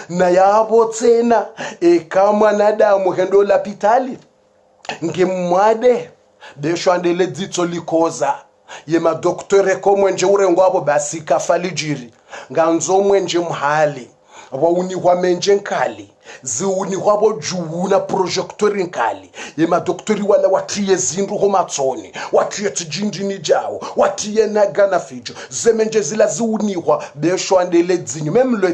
na yabo tena kama nadamu hendo la pitali ngemwade beshwandele dzitso likoza ye madoktore komwenje urengo abo basi kafalijiri nganzo mwenje mhali wauni wa menje nkali ziuni wabo juuna projectori nkali ye madoktori wala watiye zindu homatsoni watiye tijindini jao watiye nagana fijo zemenje zila ziuniwa beshwandele dzinyo meme le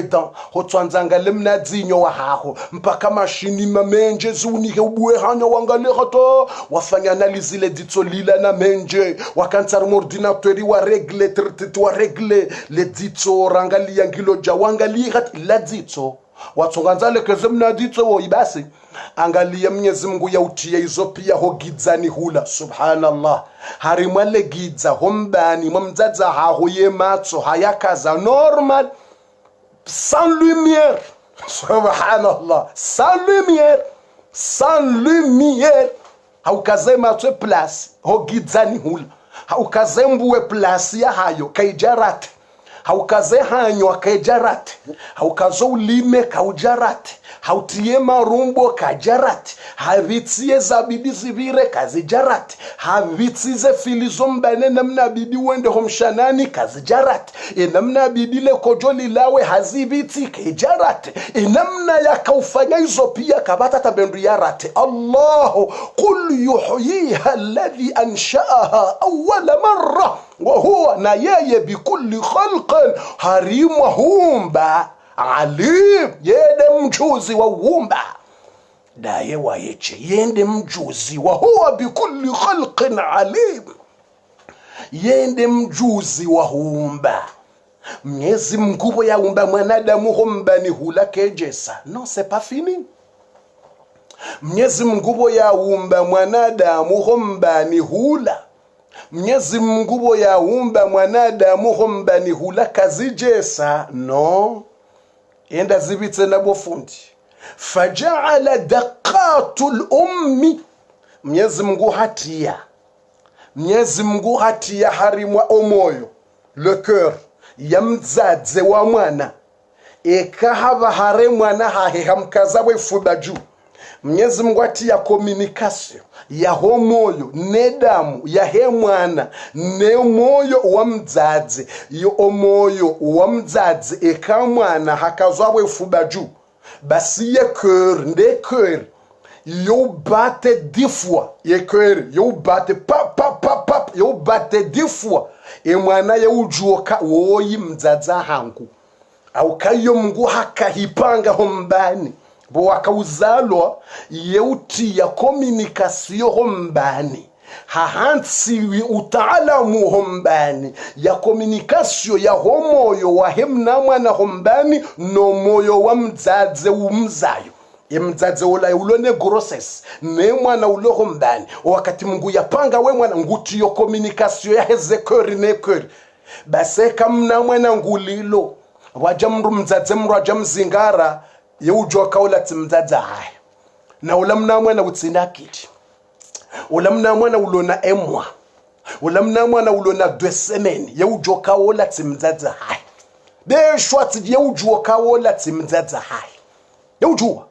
dent hotwanzanga lemna dzinyo wa haho mpaka mashini mamenje ziunike ubuwe hanya wangale hato wafanya analizi le ditso lila na menje wakantsar ordinatori wa regle le ditso rangali yangilo ja wangali hat la ditso watsonganzale kezemna ditso wo ibasi angalia Mwenyezi Mungu yautie izo pia hogizani hula subhanallah harimale gidza hombani mwamdzadza haho ye matso hayakaza normal sans lumière subhanallah sans lumière haukaze matso place hogizani hula haukazembuwe place ya hayo kaijarati haukaze hanywa kejarate, haukazo ulime kaujarate, hautiye marumbo kajarate, havitie zabidi zivire kazijarate, havitize filizo mbane namna bidi wende homshanani kazijarate, namna bidi le kojoli lawe haziviti kejarate, namna ya kaufanya hizo pia kabata tabendu yarate. Allahu qul yuhyiha alladhi ansha'aha awwala marra wa huwa na yeye bikulli khalqin harimwa humba alim, yende mjuzi wa humba daye wayeche yende mjuzi wa huwa bikulli khalqin alim, yende mjuzi wa humba. Mwenyezi Mungu ya humba mwanadamu humba ni hula kejesa, non c'est pas fini. Mwenyezi Mungu ya humba mwanadamu humba ni hula, Mwenyezi Mungu ya humba mwanadamu humba ni hula kazijesa, no. Enda zibitse na bofundi. Faja'ala daqatul ummi, Mwenyezi Mungu hatia, Mwenyezi Mungu hatia harimwa omoyo, le cœur ya mzaze wa mwana, ekahava hare mwana hahe hamkazawe fubaju. Mwenyezi Mungu atia communication ya homoyo ne damu ya he mwana ne moyo wa mzazi, yo omoyo wa mzazi eka mwana hakazwawe fubaju. Basi ye cœur nde cœur yo bate 10 fois, ye cœur yo bate pap pap pap pap, yo bate 10 fois, e mwana ye ujuoka woyi mzaza hangu au kayo Mungu hakahipanga hombani bo wakauzalwa yeuti ya communication hombani, hahansi utaalamu hombani ya communication ya homoyo wa hemna mwana hombani no moyo wa mzaze umzayo. Mzaze ula ulone grossess ne mwana ulo hombani, wakati Mungu yapanga we mwana nguti yo communication ya heze keri ne keri. Base kamna mwana ngulilo wajamru mzaze mru wajamzingara yeujwa kaula timzaza haya na ulamna mwana utsinakiti, ulamna mwana ulona emwa, ulamna mwana ulona 2 semaines yeujwa kaula timzaza haya de shwati yeujwa kaula timzaza haya yeujwa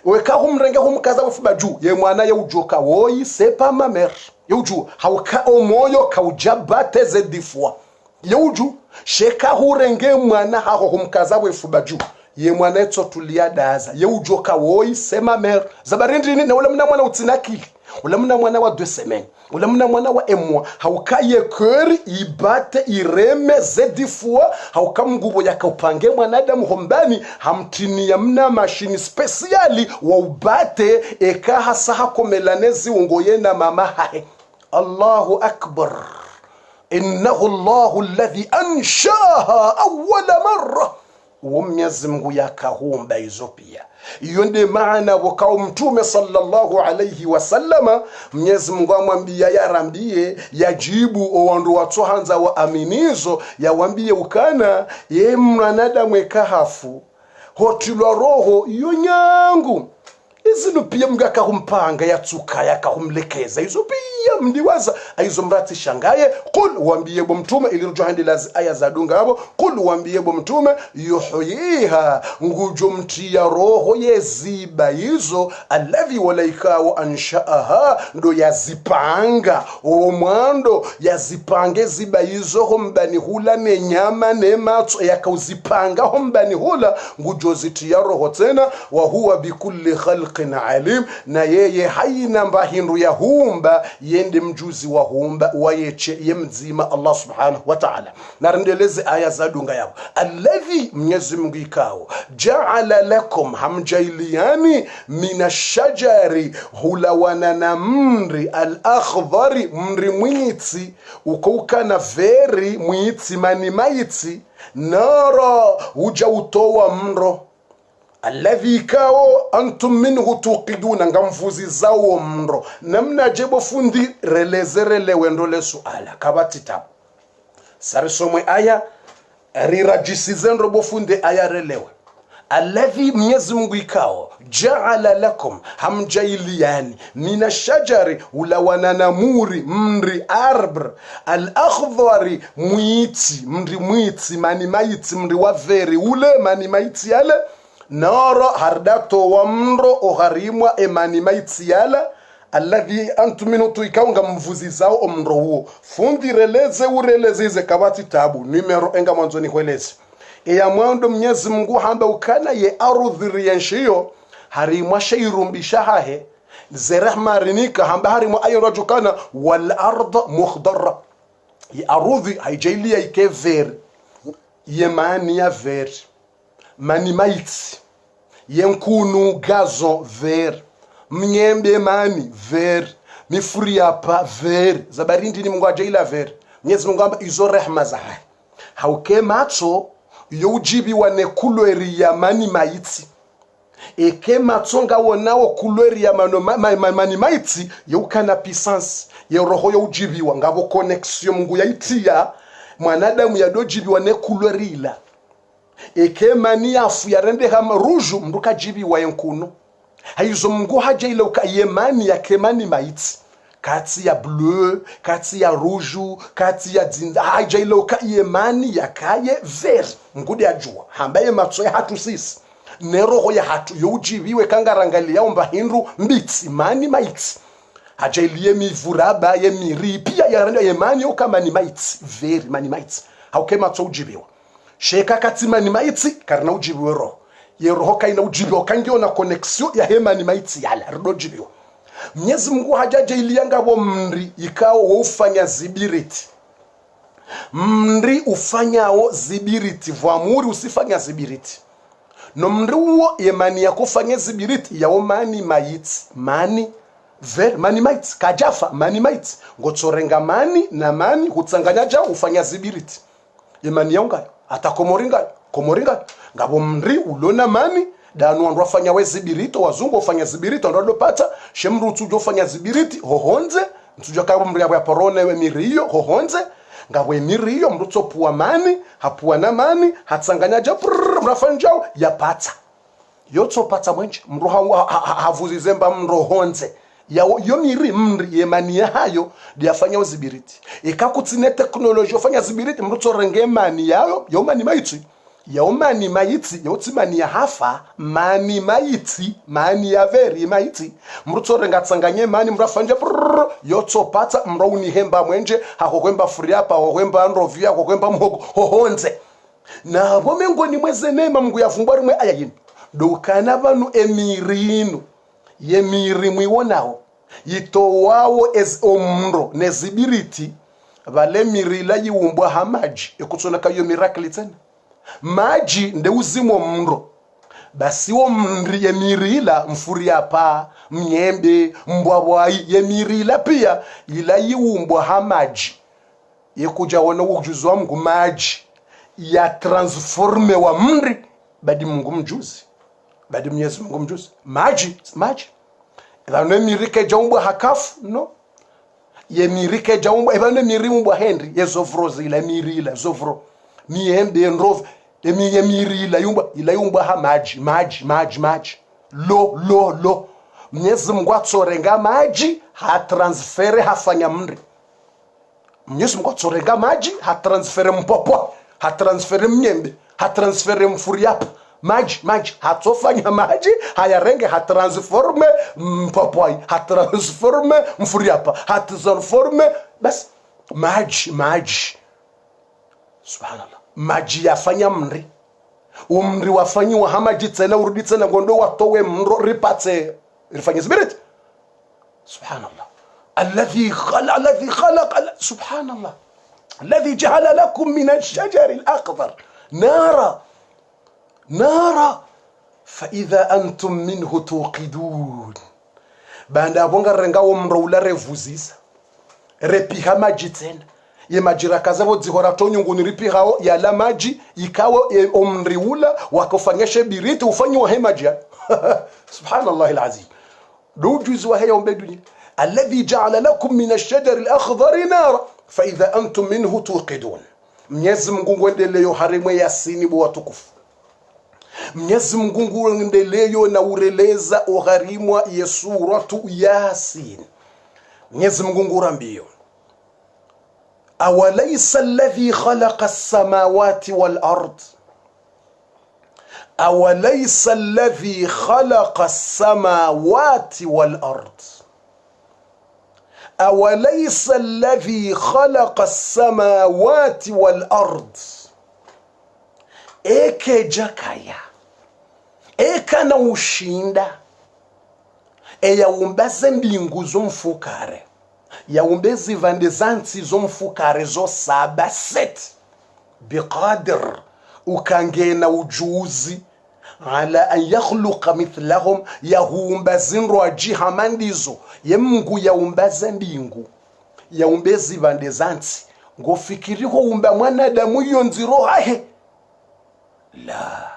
weka humrenge humkaza wafubaju ye mwana yeujwa kawoyi sepa mamer yeujwa hauka omoyo kaujabate zedifwa yeujwa sheka hurenge mwana haho humkaza wafubaju ye mwana eto tulia daza ye ujoka woi sema mer zabarindi ni na ule mna mwana utsinakili, ule mna mwana wa 2 semaines, ule mna mwana wa emwa haukaye keri ibate ireme zedifua, hauka Mungu yakaupange mwanadamu hombani hamtini ya mna mashini speciali wa ubate eka hasa hakomelanezi ungoye na mama hae. Allahu akbar, innahu Allahu alladhi anshaaha awwala marra, Mwenyezi Mungu yakahumba hizo pia. Iyo ndio maana wakao Mtume sallallahu alayhi wasallama Mwenyezi Mungu amwambia yarambie yajibu owandu watu hanza wa aminizo yawambie ukana ye mwanadamu ekahafu hotilwa roho iyo nyangu izinu pia mga humpanga yatsuka yakahumlekeza hizo pia mdiwaza aizo mrati shangaye. Qul wambie bo Mtume ilirujo handi lazi aya za dunga habo. Qul wambie bo Mtume yuhyiha ngujo mtia roho yeziba hizo alladhi walaikao anshaaha ndo yazipanga omwando yazipange ziba hizo hombani hula ne nyama ne matso yakauzipanga hombani hula ngujo zitia roho tena wa huwa bikulli khalqin alim, na yeye haina mbahindu ya humba yende mjuzi wa humba wayeche yemzima Allah subhanahu wa ta'ala. Narendeleze aya za dunga yao. Alladhi Mwenyezi Mungu ikao ja'ala lakum hamjailiani minashajari hulawana na mri al-akhdhari mri mwitsi ukauka na veri mwitsi mani maitsi nara uja utowa mro alladhi kao antum minhu tuqiduna ngamfuzi zawo mro namna jebo fundi relezerele wendole suala kabatita sarisomwe aya rirajisizendo bofunde aya relewe alladhi Mwenyezi Mungu ikao ja'ala lakum hamjailiani mina shajari ulawananamuri mri arbr al-akhdhari mwiti mri mwiti mani maiti mri waveri ule mani maiti yale nara hardato wa mro oharimwa emani maiti yala alladhi antum minhu tuikaunga mvuzi zao omro huo fundireleze urelezize kabati tabu numero enga mwanzoni kwelezi ya mwando Mwenyezi Mungu hamba ukana ye arudhi yenshio harimwa shairumbisha hahe zerahma rinika hamba harimwa ayo rajukana wal ard mukhdara ye arudhi haijailia ike ver ye mani ya ver mani maiti ye nkunu gazo ver mnyembe mani ver mifuri hapa ver zabarindi ni Mungu ajaila ver Mwenyezi Mungu hamba izo rehma za hahe hauke macho yojibi wane kulweri ya mani maiti eke matonga wonao kulweri ya mani maiti yukana puissance ya roho yojibi wangabo connexion Mungu yaitia mwanadamu ya dojibi wane kulweri ila eke mani afu ya rende hama ruju mruka jibi wa yankunu haizo Mungu haja ila uka yemani ya kemani maiti kati ya bleu, kati ya rouge, kati ya dinda haja ile ukayemani yakaye ver ngude ajua hambaye matso ya hatu sisi neroho ya hatu yojibiwe kangarangalia omba hindu mbitsi mani maiti haja ile mivuraba ye miri pia ya randa yemani ukamani maiti ver mani maiti hauke matso ujibiwa sheka kati mani maiti karna ujibiwe roho ye roho kaina ujibiwa kangiona connexion ya hemani maiti yala rodo jibiwa Mwenyezi Mungu hajaje ilianga bo mri ikao ufanya zibiriti mri ufanyao zibiriti vwamuri usifanya zibiriti no mri uo yemani ya kufanya zibiriti yao mani maiti mani ver mani maiti kajafa mani maiti ngotsorenga mani na mani hutsanganya ja ufanya zibiriti yemani yaunga atakomoringa ngabo mri ulona mani danu ndo afanya we zibirito wazungu ufanya zibirito ndo pata shemru tujo fanya zibiriti hohonze tujo kabo mri ya porone we miriyo hohonze ngabwe miriyo mrutso puwa mani hapuwa na mani hatsanganya ja mrafanjao yapata yotso pata mwenje mruha havuzi zemba mrohonze yo miri mri yemani hayo diafanya zibiriti ikakutsine teknoloji ufanya zibiriti mrutso renge mani yayo yo mani maiti yaumani maiti yotimani ya hafa mani maiti mani ya veri maiti mrutso rengatsanganye mani mrafanje yotopata mrauni hemba mwenje hakokwemba furiapa hakokwemba androvia hakokwemba mhogo hohonze na bomengoni mweze nema Mungu yavumbwa rimwe ayayini dokana banu emirinu yemiri mwiwonao yitowao ez omro nezibiriti vale mirila yiumbwa hamaji ekutsona kayo miracle tena maji nde uzimo mro basi wo mri yemirila mfuri hapa mnyembe mbwabwai yemirila pia ila yiumbwa hamaji yekuja wona ujuzi wa Mungu maji ya transforme wa mri badi Mungu mjuzi badi Mwenyezi Mungu mjuzi maji ila mirike jaumbwa hakafu no yemirike jaumbwa ila mirimbwa Henry yezovrozi ila mirila zovro miembe ndrov yemirila yumba ha maji lo Mwenyezi Mungu atsorenga maji ha transfere hafanya mri Mwenyezi Mungu atsorenga maji ha transfere mpopo ha transfere mnyembe ha transfere mfuriapa maji hatofanya maji hayarenge ha transforme mpopo ha transforme mfuriapa ha transforme bas maji subhanallah maji yafanya mri umri wafanyiwa hamaji tena urudi tena ngondo watowe mro ripate rifanye spirit subhanallah alladhi khalaqa subhanallah alladhi ja'ala lakum min ash-shajari al-akhdar nara fa idha antum minhu tuqidun banda bonga rengawo mro ula revuzisa repi hamaji tena ye majira kazavo dzihora tonyungu niripihao ya la maji ikawa omriula wakofanyeshe biriti ufanywa hemaji subhanallah alazim دوجز وهي يوم بدنيا الذي جعل لكم من الشجر الأخضر نارا فإذا أنتم منه توقدون Mwenyezi Mungu ngwendeleo harimwe yasini bwa tukufu Mwenyezi Mungu nguendeleyo na ureleza ogharimwa ya suratu Yasin. Mwenyezi Mungu ngurambio awalaysa alladhi khalaqa as-samawati wal ard awalaysa alladhi khalaqa as-samawati wal ard awalaysa alladhi khalaqa as-samawati wal ard eke jakaya eka na ushinda eyaumbaze mbingu zomfukare yaumbezi vandezansi zomfukare zo saba set biqadir ukangena ujuzi ala an yakhluqa mithlahum yahumba zinro ajihamandizo yemungu yaumbaze mbingu yaumbezi vandezansi ngofikiriho umba mwanadamu yonziro hahe la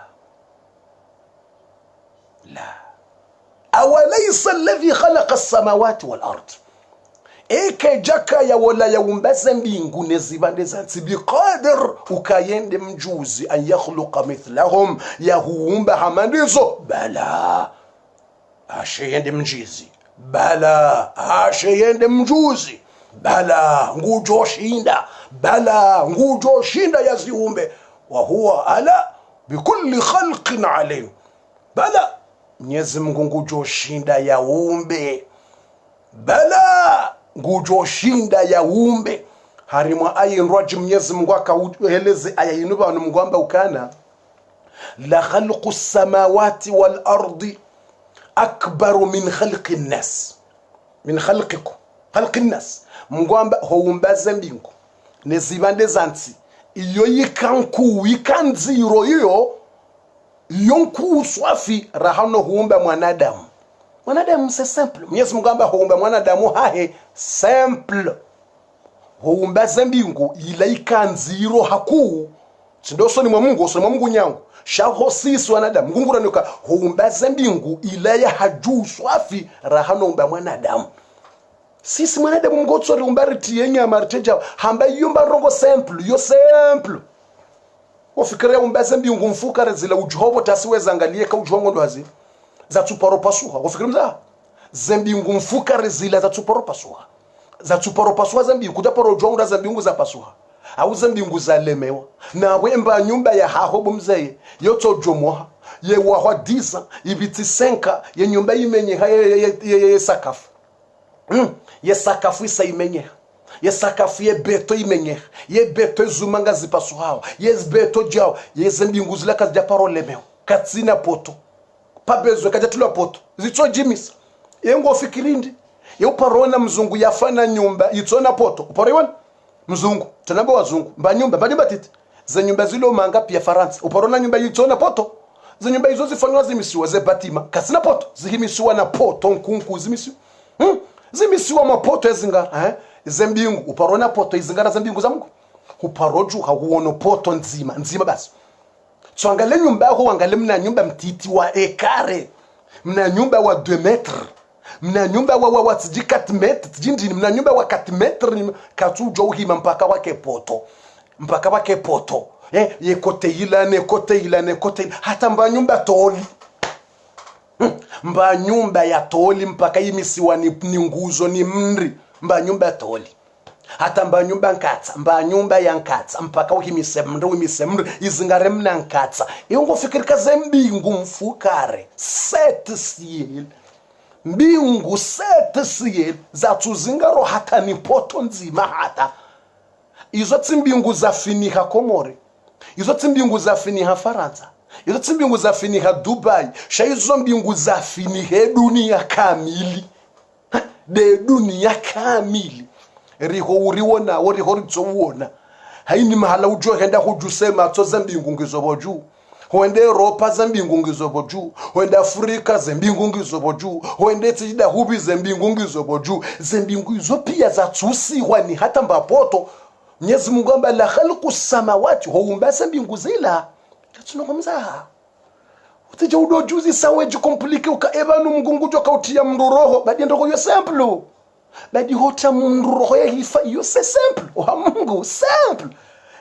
awalaysa alladhi khalaqa as-samawati wal ard eke jaka ya wala yaumbaze mbingu nezibandezansi biqadir ukayende mjuzi an yakhluqa mithlahum yahuumba hamandizo bala asheyende mjizi bala asheyende mjuzi bala ngujoshinda bala ngujoshinda yaziumbe wa huwa ala bikulli khalqin alim bala Mwenyezi Mungu ngujoshinda yaumbe bala ngujoshinda yaumbe harimwa ayinrwaji Mwenyezi Mungu akaeleze aya inu banu mngwamba ukana la khalqu as-samawati wal ardi akbaru min khalqi an-nas min khalqikum khalqi an-nas mngwamba houmbaze mbingu nezibande zansi iyo yikanku yikanziro iyo yonku swafi rahano huumba mwanadamu c'est simple Mwenyezi Mungu amba huumba mwanadamu hahe simple huumba zambingu ila ikanziro haku sindoso ni Mungu so ni Mungu nyangu shaho sisi wanadamu ngungura nika huumba zambingu ila ya haju swafi rahano huumba mwanadamu sisi mwanadamu mgotso riumbariti yenya marteja hamba yumba rongo simple yo simple wafikiria umbaze mbingu mfukare zila ujobo tasiweza angalie ka ujongo ndo hazi za tuparo pasuha wafikiria mza zembingu mfukare zila za tuparo pasuha zembingu kutaparo ujongo za mbingu za pasuha au zembingu za lemewa na wemba nyumba ya hahobu mzee yoto jomoha ye wahadiza ibiti senka ye nyumba imenye ye sakafu ye sakafu isa imenye ye sakafu ye beto imenye ye beto zumanga zipasuhao ye beto jao ye zembingu zila kazi japaro lemeo katsina poto pabezo kajatulwa poto zitso jimisa yengo fikirindi ye uparona mzungu yafana nyumba itsona poto uparona mzungu tanamba wazungu mbanyumba titi za nyumba zilo manga pia Faransa uparona nyumba itsona poto za nyumba hizo zifanywa zimisiwa ze batima kasina poto zihimisiwa na poto nkunku zimisiwa zimisiwa mapoto ezingara zembingu uparona poto izingara zembingu za Mungu uparoju hauono poto nzima basi so angale nyumba yako angale mna nyumba mtiti wa ekare mna nyumba wa 2 metre mna nyumba wa 4 metre jindini mna nyumba wa 4 metre katujo uhima mpaka wake poto ye kote ilane hata mba nyumba toli mba nyumba ya toli mpaka imisiwa ni nguzo ni mri mba nyumba toli hata mba nyumba ya nkatsa mpaka uimisemri izingare mna nkatsa yongo fikirika zembingu mfukare set siel mbingu set siel zatuzingaro hata ni poto nzima hata izo tsimbingu zafiniha Komore izo tsimbingu zafiniha Faransa izo tsimbingu zafiniha Dubai shaizo mbingu zafiniha dunia kamili de dunia kamili riho uriwona riho ritsoona haini mahala ujo henda hujusema tsoza mbingu ngizoboju hoende Europa zambingu ngizoboju hoende Afrika zambingu ngizoboju hoende tsida hubi zambingu ngizoboju zambingu izo pia zatsusiwa ni hata mbapoto Mwenyezi Mungu amba la khalqu samawati huumba zambingu zila tunokomza utije udojuzi saweji komplike ukaebanu mgungu joka utia mndoroho badi ndoko yo simple badi hota mndoroho ya hifa yo se simple wa Mungu simple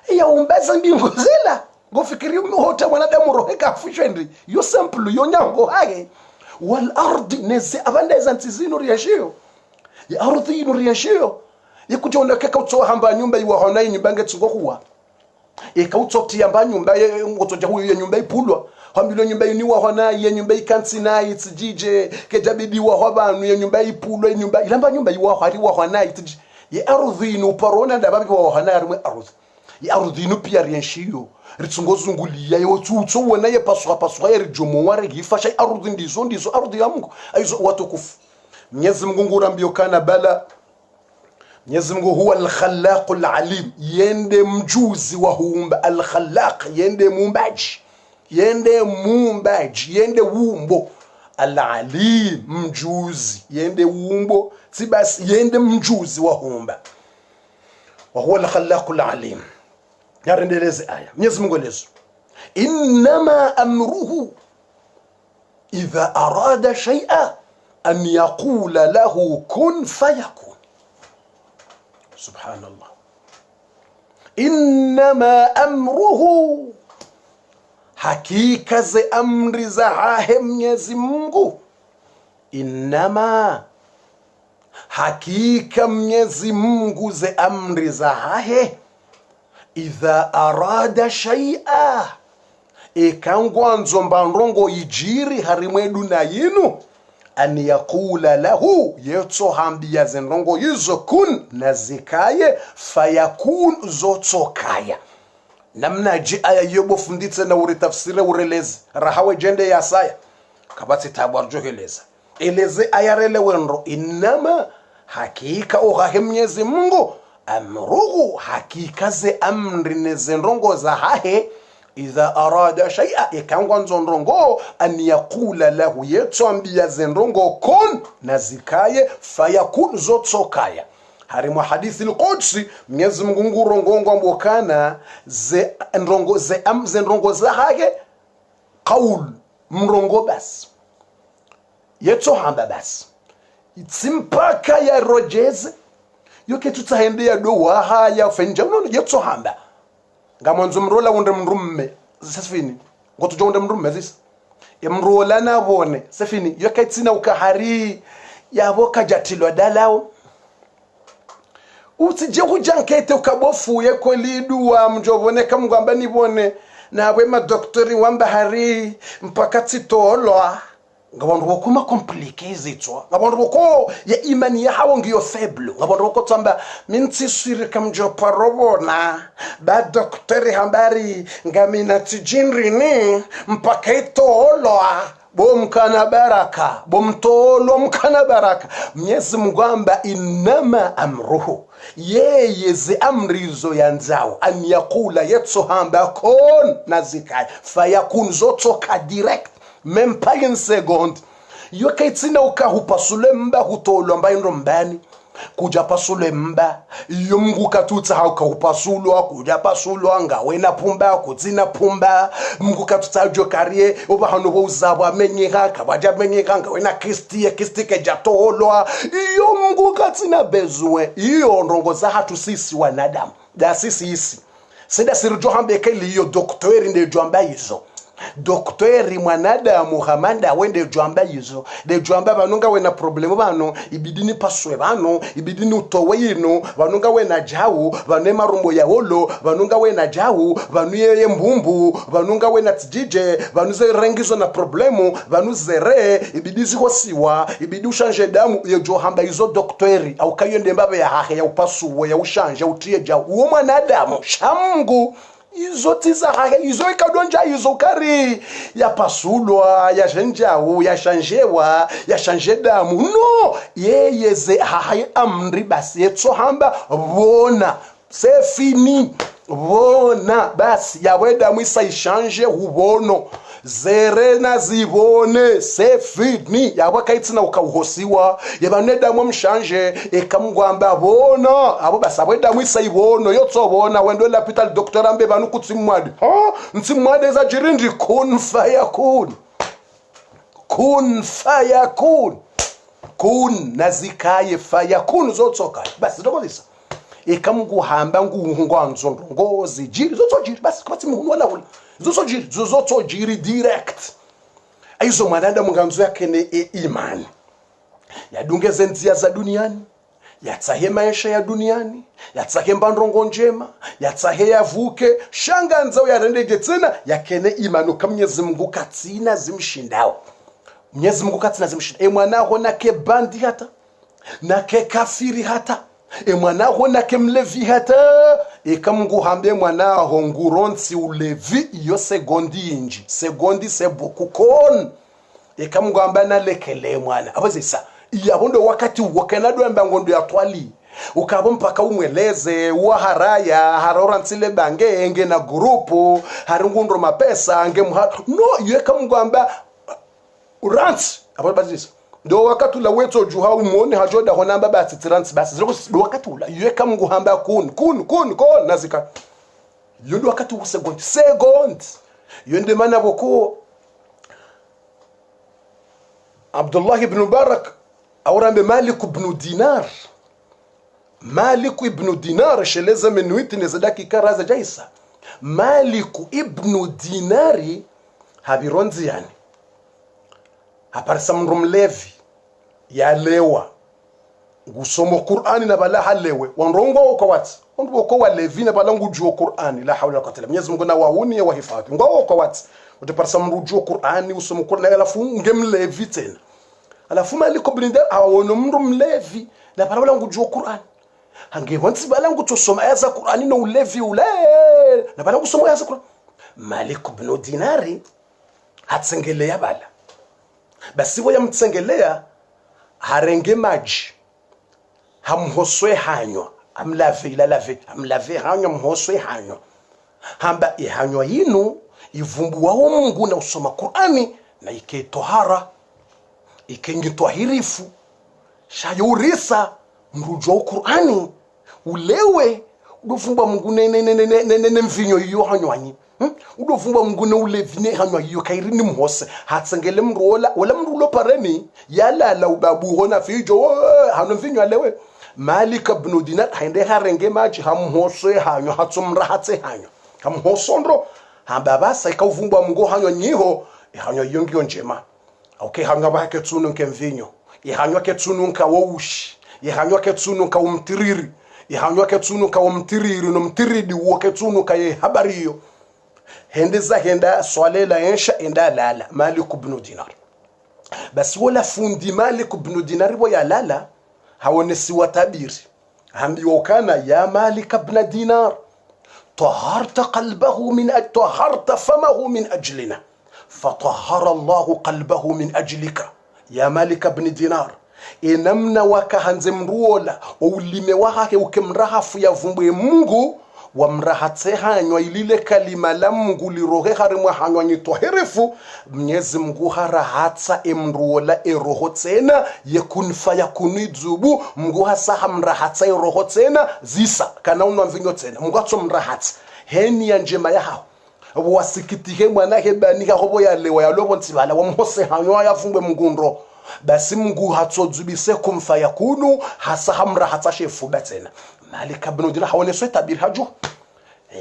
ya umba zambingu zila ngofikiri hote mwanadamu roho kafishwe ndi yo simple yo nyango hage wal ardi nezi abanda izantizino riyashio ya ardhi ino riyashio yekutonda keka utsoha hamba nyumba iwa hona nyumba ngetsingo kuwa ekautsotia mba nyumba ngotoja huyo nyumba ipulwa hambilo nyumba iniwa hona ye nyumba ikantsina itsijije kejabidi wa hobanu ye nyumba ipulwa nyumba ilamba nyumba iwa hari wa hona itsiji ye ardhi ino parona ndababi wa hona rimwe ardhi ye ardhi ino pia riyashio ritsungozungulia yo tsutso wona ye paswa ye rijomo ware gifasha ardhi ndizo ardhi ya Mungu aizo watukufu Mwenyezi Mungu ngurambio kana bala Mwenyezi Mungu huwa al-Khallaq al-Alim yende mjuzi wa huumba al-Khallaq yende muumbaji yende wumbo al-Alim mjuzi yende wumbo si basi yende mjuzi wa huumba wa huwa al-Khallaq al-Alim yarendeleze aya Mwenyezi Mungu lezo inma amruhu idha arada shay'an an yaqula lahu kun fayakun subhanallah inma amruhu hakika ze amri za hahe Mwenyezi Mungu inma hakika Mwenyezi Mungu ze amri za hahe idha arada shay'a ikangwanzo mbandongo ijiri harimwedu na yinu an yaqula lahu yetso hambia zenrongo yizo kun nazikaye fayakun zotsokaya namna ji aya yobo funditse na uri tafsire ureleze rahawe jende ya saya kabati tabarjo heleza eleze ayarele wenro inama hakika ohahe Mwenyezi Mungu amruhu hakika ze amri nezenrongo za hahe idha arada shay'a ikangwa nzonrongo an yaqula lahu yetsambia zenrongo kun nazikaye fayakun zotsokaya harimu hadithi al-Qudsi Mwenyezi Mungu ngurongongo mbokana ze nrongo za hage qaul mrongo bas yetso hamba bas itsimpaka ya rojeze yoke tutahende ya dowa haya fenja unono yetso hamba ngamonzo mrola wonde mrumme sefini ngoto jonde mrumme zis emrola nabone sefini yokaitsina ukahari yabo kajatilwa dalao utije kujankete ukabofuye ko liduwa mjobone kamngwamba nibone nabwe madoktori wamba hari mpaka tsitolwa ngabantu bokuma complicated itwa ngabantu boko ya imani ya hawo ngiyo faible ngabantu boko tsamba mintsiswire kamjo parobona ba doktori hambari ngamina tijinrini mpaka itolwa bomkana baraka bomtolo mkana baraka Mwenyezi Mungu amba inama amruhu yeye ze amrizo yanzao an yaqula yetsohamba kon nazikai fayakun zotsoka direct même pas une seconde yokaitsina ukahupasule mba hutolo mba mbani kuja pasule mba iyo Mungu katutsa haukahupasulwa kuja pasulwa ngawena pumba kudzina pumba Mungu katutsa jokarie oba hano bozabwa menyeka kabaja menyeka ngawena kristi kejatolwa iyo Mungu katsina bezwe iyo ndongo za hatu sisi wanadamu da sisi seda sirjo hambe kele iyo doktori nde jwamba hizo doktori mwanadamu hamanda wende jwamba yizo de jwamba banunga wena problemu bano ibidini paswe bano ibidini utowe yino banunga wena jawu bane marumbo ya holo banunga wena jawu banuye mbumbu banunga wena tjije banuze rengizo na problemu banuzere ibidizi hosiwa ibidi ushanje damu ye jo hamba yizo doktori au kayende mbabe ya hahe ya upasuwe ya ushanje utie jawu uwo mwanadamu shamungu izo tizahahe izo ikadonja izo kari ya pasulwa ya jenjawu ya shanjewa ya shanjedamu no yeyeze hahe amri basi yetso hamba bona c'est fini bona basi ya weda mwisa ishanje hubono zere na zibone c'est fini ya wakaitsina ukauhosiwa ya baneda mwe mshanje ekamngwamba bona abo basa weda mwisa ibono yotso bona wendo la hospital doctor ambe banu kutsimwadi ntsimwadi za jirindi kun fayakun kun nazikaye fayakun zotsoka basi dokolisa ekamungu hamba ngungwanzo ngozi jiri zotojiri basi kwathi mungu wala wala zotojiri direct aizo mwanadamu nganzo yake ne imani yadungeze nzia za duniani yatsahe maisha ya duniani yatsahe mbandrongo njema yatsahe yavuke shanganza yarendege tena yakene imani kama Mwenyezi Mungu katsina zimshindao Mwenyezi Mungu katsina zimshinda mwanao nake bandi hata nake kafiri hata mwanao nake mlevi hata kamungu hambe mwanao nguronsi ulevi iyo segondi inji segondi sebuku kon kamungu ambana lekele mwana abazisa yabondo wakati wakenado mbangondo yatwali ukabo mpaka umweleze wa haraya harorantsile bange enge na grupu harungundro mapesa ange no yeka mngamba urants abazisa ndo wakati la weto juha umone hajoda honamba basi trans basi ndo wakati ula yeka mungu hamba kun nazika yondo wakati wa second yonde mana boko Abdullah ibn Mubarak awrambe Malik ibn Dinar sheleza menuiti nezadaki karaza jaisa Malik ibn Dinari habironzi yani aparisa mrumlevi ya lewa gusomo Qur'ani na bala halewe wanrongo uko wati uko walevi na bala ngujuo Qur'ani la hawla wala quwwata illa billah Mwenyezi Mungu na wauni ya wahifadhi ngo uko wati utaparisa mrujuo Qur'ani usomo Qur'ani alafu ngemlevi tena alafu Malik ibn Dinar awono mrumlevi na bala ngujuo Qur'ani hange wansi bala ngutosoma aya za Qur'ani no ulevi ule na bala ngusoma aya za Qur'ani Malik ibn Dinari hatsengelea bala basi woya mtsengelea harenge maji hamhoswe hanywa amlave hanywa mhoswe hanywa hamba ihanywa yinu ivumbu wa Mungu na usoma Qur'ani na iketohara ikengitwahirifu shayurisa mrujo Qur'ani ulewe udofumba Mungu ne mvinyo iyo hanywanyi udofumba Mungu ne ulevine hanywa iyo kairini mhose hatsengele mrola wala mrulo pareni yala ubabu hona fijo hano mvinyo alewe Malik ibn Dinar hainde harenge maji hamhose hanywa hatsumra hatse hanywa hamhosondro hambabasa ikavumba Mungu hanywa nyiho hanywa iyo ngiyo njema okay hanywa bake tsuno nkemvinyo ihanywa ketsuno nkawushi ihanywa ketsuno kawumtiriri ihanywa ketsuno kawumtiriri no mtiridi wo ketsuno kaye habariyo henda swalela ensha enda lala Malik ibn Dinar basi wala fundi Malik ibn Dinar bo ya lala hawonesi watabiri hambiwa kana ya Malik ibn Dinar طهرت قلبه طهرت فمه من أجلنا فطهر الله قلبه من أجلك يا مالك بن دينار inamna wakahanze mruola ulime wake ukemrahafu ya vumbwe Mungu wamrahatse hanywa ilile kalima la Mungu lirohe harimwa hanywa nyitoherefu Mwenyezi Mungu harahatsa emruola eroho tena yekunfa yakunizubu Mungu hasa hamrahatsa eroho tena zisa kana unwa mvinyo tena Mungu atso mrahatsa heni ya njema ya hao wasikitihe mwana hebanika hobo ya lewa ya lobo ntibala wamhose hanywa ya vumbwe Mungu nro basi Mungu hatsozubise kumfa yakunu hasa hamra hatashefu batena Malik ibn Dinar haoneswe tabiri haju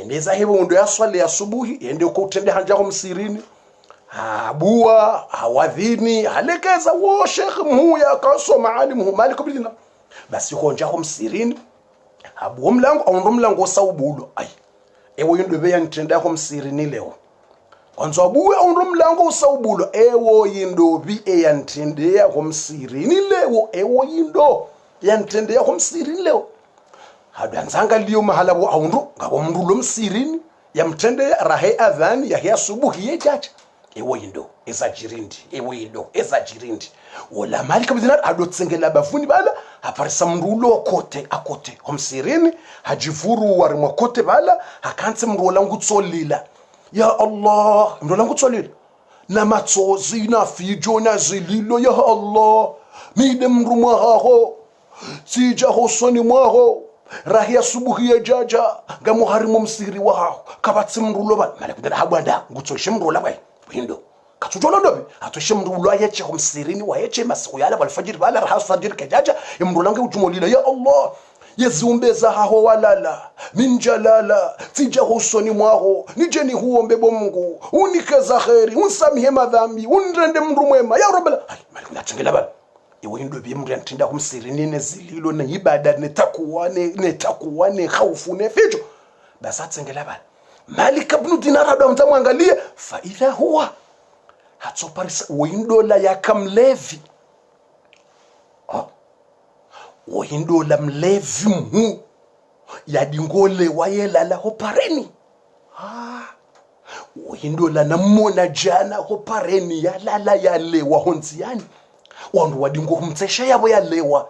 ndeza hebo ndo ya swali ya subuhi ende uko utende hanjako msirini abua hawadhini halekeza wo sheikh mhuya kasoma alimu Malik ibn Dinar basi honjako msirini abu mlango au mlango saubulo ai ewo ndo be yantenda ko msirini leo kwanza abuwe au mlango usaubulo ewo yindo bi yantendea ko msirini leo ewo yindo yantendea ko msirini leo hadanzanga liyo mahala bo aundu ngabo mndu lo msirini yamtendea rahe adhan ya subuhi yejacha ewo yindo ezajirindi wala Malik ibn Dinar adotsengela bafuni bala aparisa mndulo kote akote ko msirini hajivuru warimwa kote bala hakantse mndulo ngutsolila ya Allah mndola ngutsolile na matsozi na fijo na zililo ya Allah mide mrumwa haho sija hosoni mwaho rahia subuhi ya jaja ngamu harimu msiri wa haho kabatsi mrulo ba Malik ibn habanda ngutsoshe mrulo ba hindo katujola ndobe atoshe mrulo ayache ko msirini wa yache masiku yala balfajiri bala raha sajiri kajaja mrulo nge ujumolila ya Allah yeziumbeza haho walala minjalala tija husoni mwaho nijeni huombe Mungu unikeza kheri unsamihe madhambi unrende mndu mwema ya rabbal malik natengela baba iwe ndo bimri antinda kumsirini nezililo ne ibada ne takuwa ne khaufu ne fijo basi atsengela baba Malik ibn Dinar ado mtamwangalia fa idha huwa hatsoparisa windola yakamlevi windola mlevi mu yadingole wayelala hopareni windola namona jana hopareni yalala yalewa honziani wandu wadingo humtsesha yabo yalewa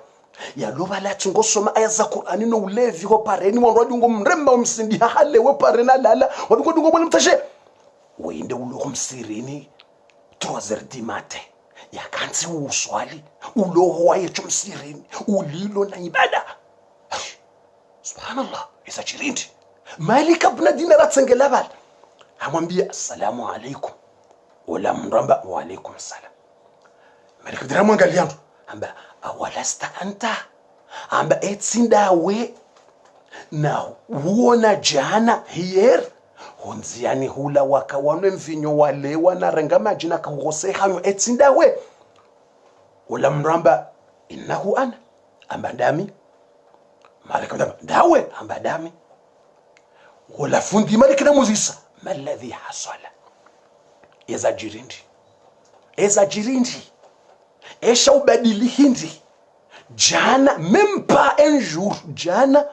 yaloba lathi ngosoma aya za Qur'ani no ulevi hopareni wandu wadingo mremba umsindi halewe parena lala wadingo dingo bona mtseshe winde ulo humsirini 3h du matin yakansi uswali uloho wayecho msirini ulilo na ibada subhanallah isachirindi Malik ibn Dinar atsengela bala amwambia assalamu alaikum wala mramba wa alaikum salam Malik ibn Dinar mwangalia ndo amba awalasta anta amba etsindawe na uona jana hier honziani hula wakawanwe mvinyo walewa na renga majina kahose hanyo etsindawe wala mramba innahu ana amba dami Malik ibn dawe amba dami wala fundi Malik na muzisa maladhi hasala ezajirindi esha ubadili hindi jana mempa enjour jana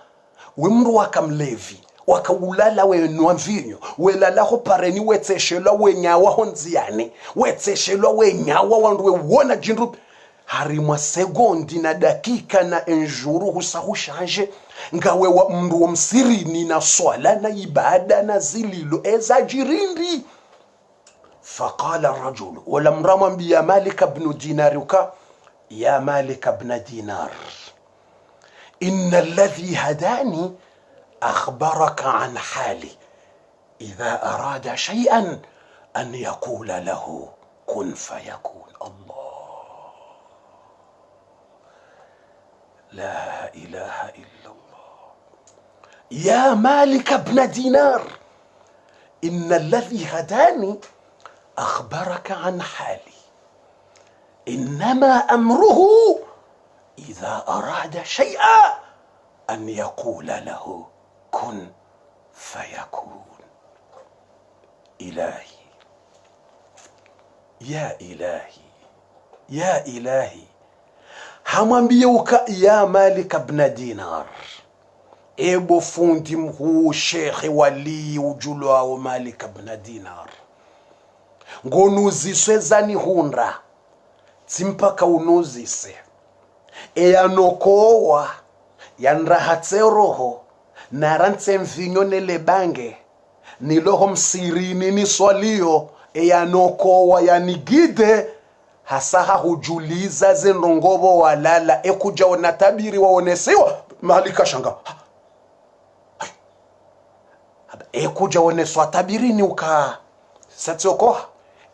wemru wakamlevi wakaulala wenwa mvinyo welala ho pareni wetseshelwa wenyawa honziani wetseshelwa wenyawa wandu wona jindu harimwa sekondi na dakika na enjuru husahushaje ngawe wa mndu msirini na swala na ibada na zililo ezajirindi فقال الرجل ولم رمم بيا مالك بن دينار يا مالك بن دينار إن الذي هداني أخبرك عن حالي إذا أراد شيئا أن يقول له كن فيكون الله لا إله إلا الله يا مالك بن دينار إن الذي هداني أخبرك عن حالي إنما أمره إذا أراد شيئا أن يقول له كن فيكون إلهي يا إلهي يا إلهي همامبيوك يا مالك بن دينار إبو فوندي مهو شيخ ولي وجلوا مالك بن دينار ngonuziswe zani hundra tsimpaka unuzise eyanokowa yanrahatse roho narantse mvinyo nelebange niloho msirini niswalio eyanokowa yanigide hasaha hujuliza zenrongobo walala ekuja wanatabiri waonesiwa Malika shanga ekuja woneswa tabirini uka satsokoha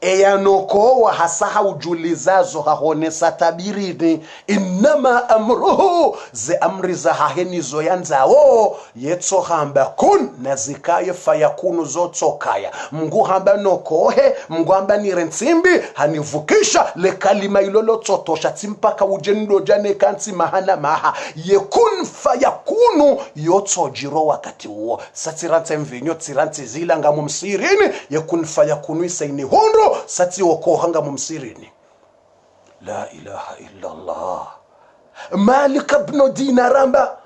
eyanokowa hasaha ujulizazo hahonesa tabirini inama amruhu ze amri za hahenizo yanzao yetso hamba kun nazikaye fayakunu zotsokaya Mungu hamba nokohe Mungu hamba nirentsimbi hanivukisha le kalima ilolo tsotosha tsimpaka ujendo jane kansi mahana maha yekun fayakunu yotso jiro wakati uo satirantse mvinyo tirantse zila ngamu msirini yekun fayakunu isaini hondo sati wokohanga mumsirini la ilaha illa Allah Malik ibn Dinaramba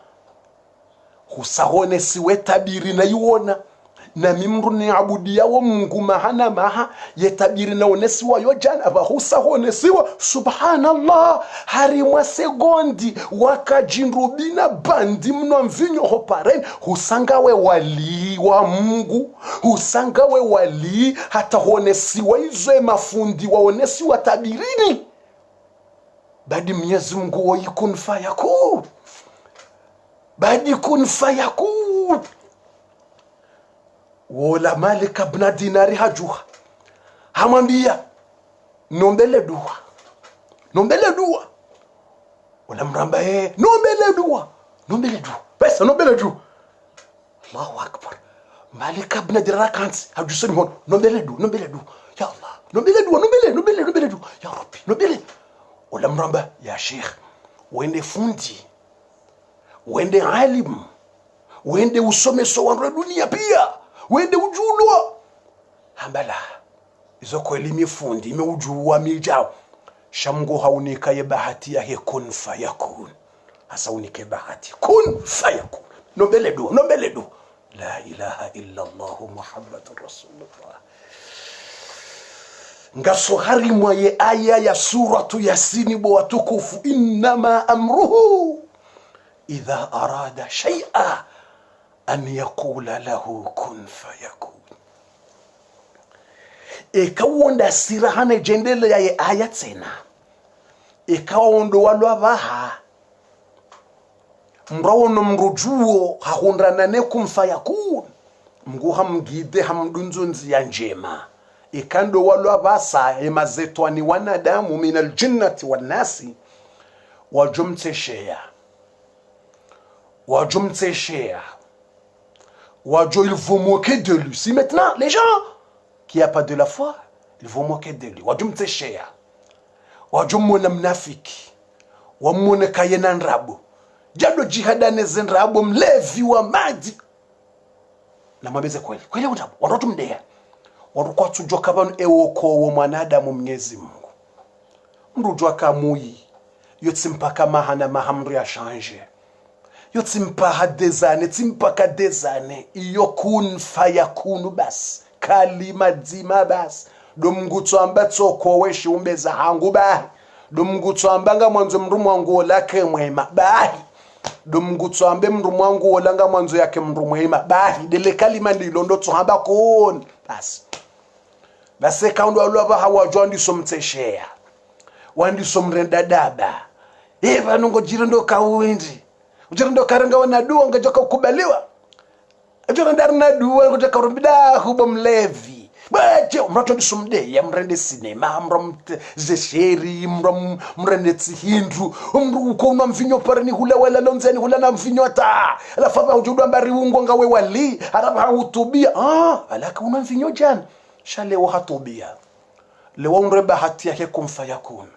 husahone siwe tabiri na yuona na mimru ni abudia wa Mungu mahana maha yetabiri na onesiwa yojana aba husahone siwa subhanallah harimwa segondi wakajinrubina bandi mno mvinyo hoparen husangawe wali wa Mungu husangawe wali hata honesiwa izo mafundi waonesiwa tabirini badi Mwenyezi Mungu yikun fayakun badi kun fayakun wala Malik ibn Dinari hajuha hamwambia nombele dua wala mramba nombele nombele du basi nombele du Allahu akbar malika ibn dirakansi hajusani hono nombele du ya Allah nombele du ya Rabbi nombele wala mramba ya sheikh wende fundi wende alim wende usomeso wa dunia pia wende ujulwa hambala izo ko elimi fundi imeujuwa mijao shamgo haunika ye bahati yake kun fayakun hasa unike bahati kun fayakun nombele du la ilaha illa Allah Muhammadur Rasulullah ngaso harimwa ye aya ya suratu Yasini bo watukufu innama amruhu idha arada shay'a an yaqula lahu kun fayakun ekawonda sirahane jendele ya ye aya tena ekawondo walwabaha mrawono mrujuo hahundrana ne kumfayakun mguha mgide hamdunzunzi ya njema ikando walwabasa emazetwani wanadamu minal jinnati wan nasi wajumteshea wajo ils vont moquer de lui. Si maintenant les gens qui a pas de la foi ils vont moquer de lui wajumteshea wajumona mnafiki wamone kayena nrabo jado jihadane zenrabo mlevi wa maji na mabeze kweli utabu wanotu mdea waruko tujoka banu ewoko wo mwanadamu Mwenyezi Mungu mrujwa kamuyi yotsimpaka mahana mahamri ya change yotsimpa dezane iyo kun fayakunu bas kalima dzima bas domngutso ambatso koweshi umbeza hangu bahi domngutso ambanga mwanzo mrumu wangu lake mwema bahi domngutso ambe mrumu wangu olanga mwanzo yake mrumu mwema bahi dele kalima ndilo ndo tsohamba kon bas kaundo alwa hawa jondi somteshea wandi somrenda daba eva nongo jirendo kawindi ujirendo karanga wana dua ngajoka kubaliwa ajora ndarna dua ngajoka rumbida hubo mlevi baje mrato disumde ya mrende cinema mram zesheri mrende tsihindu uko na mvinyo parani hula wala lonzeni hula na mvinyo ata alafa ujudu ambari ungo ngawe wali araba hutubia alaka una mvinyo jana shale wa hatubia lewa unreba hati yake kumfayakun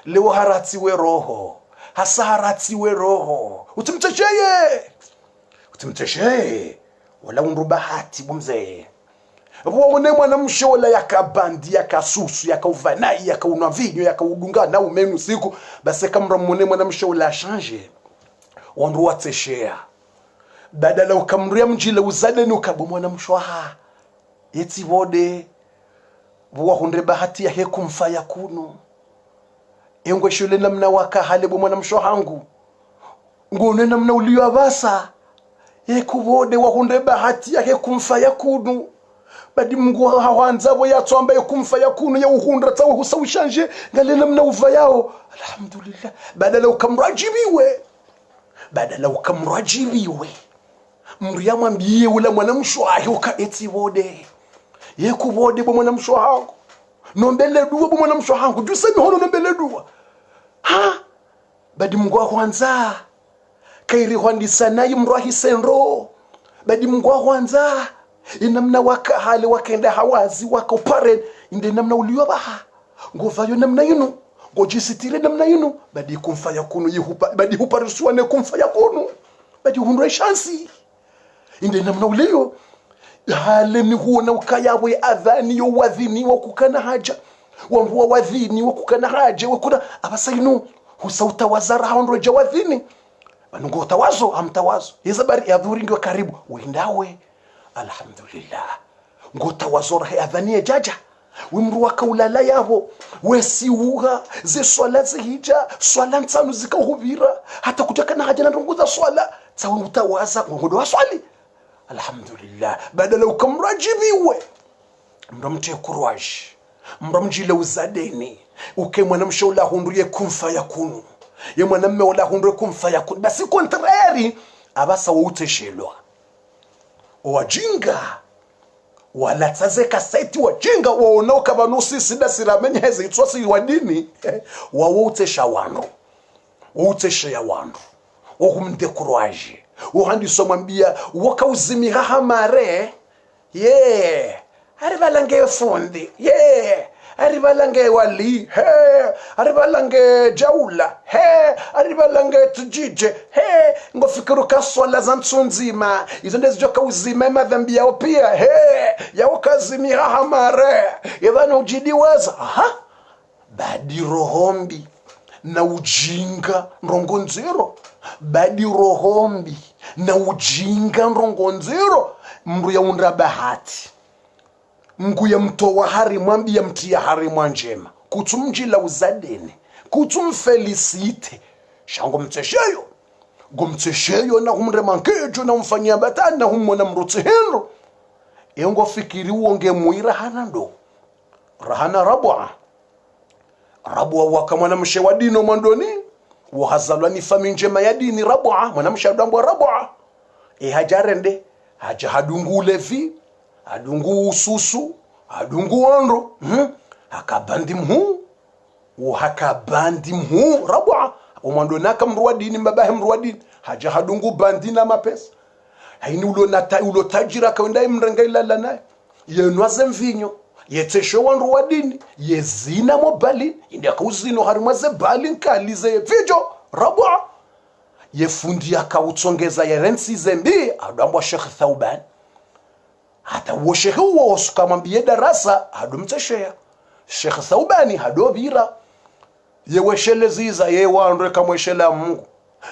lewa harati we roho hasarati we roho utimtesheye wala unruba hati bumzee wone mwana mshola yakabandi yakasusu yakauvanai yakaunwa vinyo yakaudunga na umenu siku basi kamra mone mwana mshola change wandu wateshea badala ukamria mjile uzade nukabu mwana mshwaha yeti wode buwa hundre bahati ya hekumfaya kunu engwe shule namna waka halebu mwana mshohangu ngone namna uliwa basa yekubode wa hundre bahati ya hekumfaya kunu badi Mungu hawanza bo yatsomba yekumfaya kunu ya uhundra tawe husawishanje ngale namna uva yao alhamdulillah badala ukamrajibiwe mriyama mbiye ula mwana mshwahi ukaeti wode yekubode bo mwana mshwahangu nombele duwa bo mwana mshwahangu jusemi hono nombele duwa badi Mungu hawanza kairi hwandisa nayi mrahi senro badi Mungu hawanza inamna waka hali wakenda hawazi waka upare inde namna uliwa baha ngovayo namna yinu ngojisitire namna yinu badi kumfaya kunu yihupa badi hupariswane kumfaya kunu badi hundre shansi inde namna uliyo hali ni huona ukayabo ya adhani yo wadhini wa kukana haja wambuwa wadhini wa kukana haja wakuna abasayinu husauta wazara haondro jawadhini banungo tawazo amtawazo yezabari ya dhuringi wa karibu windawe alhamdulillah ngota wazora adhania jaja wimru wakaulala yabo wesiuha ze swala zihija swala nsanu zikahubira hata kutaka na haja na ndunguza swala tawe utawaza ngodo waswali alhamdulillah badala ukamrajibiwe mramtie courage mramjile uzadeni uke mwanamshaula hunduye kumfaya kunu ye mwanamme wala hunduye kumfaya kunu basi contrary abasa uteshelwa wajinga wala tazeka saiti wajinga waonoka banusi sida siramenya heze itwasi wadini wawo utesha wandu utesha ya wandu okumdekuraje uhandi somwambia wakauzimira hamare ye aribalange fundi ye aribalange wali he aribalange jaula he aribalange tujije he ngofikiru kaswala za nzima izo ndizo kauzima madhambi yao pia he yao kazimira hamare yabana ujidiwaza aha badi rohombi na ujinga nrongonzero badi rohombi na ujinga nrongonzero mru ya undra bahati mgu ya mtowa hari mwambi ya mtia hari mwanjema kutumjila uzadene kutumfelisite shango mtesheyo na humre mankejo na umfanyia batani na humona mrutse henro yengo fikiri uonge muira hana ndo rahana rabwa waka mwanamshe wa dino mwandoni wahazalwa ni fami njema ya dini rabwa mwanamshe adambwa rabwa hajarende haja hadungu ulevi hadungu ususu hadungu wandro hakabandi mhu rabwa umwandoni akamruwa dini mbabahe mruwa dini haja hadungu bandi na mapesa haini ulo tajira kawendai mrenga ilala naye yenwaze mvinyo yetesho wandu wa dini yezina mobali indi akauzino harimwaze bali nkalize vijo rabwa yefundi akautsongeza yerensi zembi adambwa Sheikh Thauban hata uo Sheikh huo sukamwambie darasa hadumteshea Sheikh Thaubani hadobira yewesheleziza yewandu kamweshela Mungu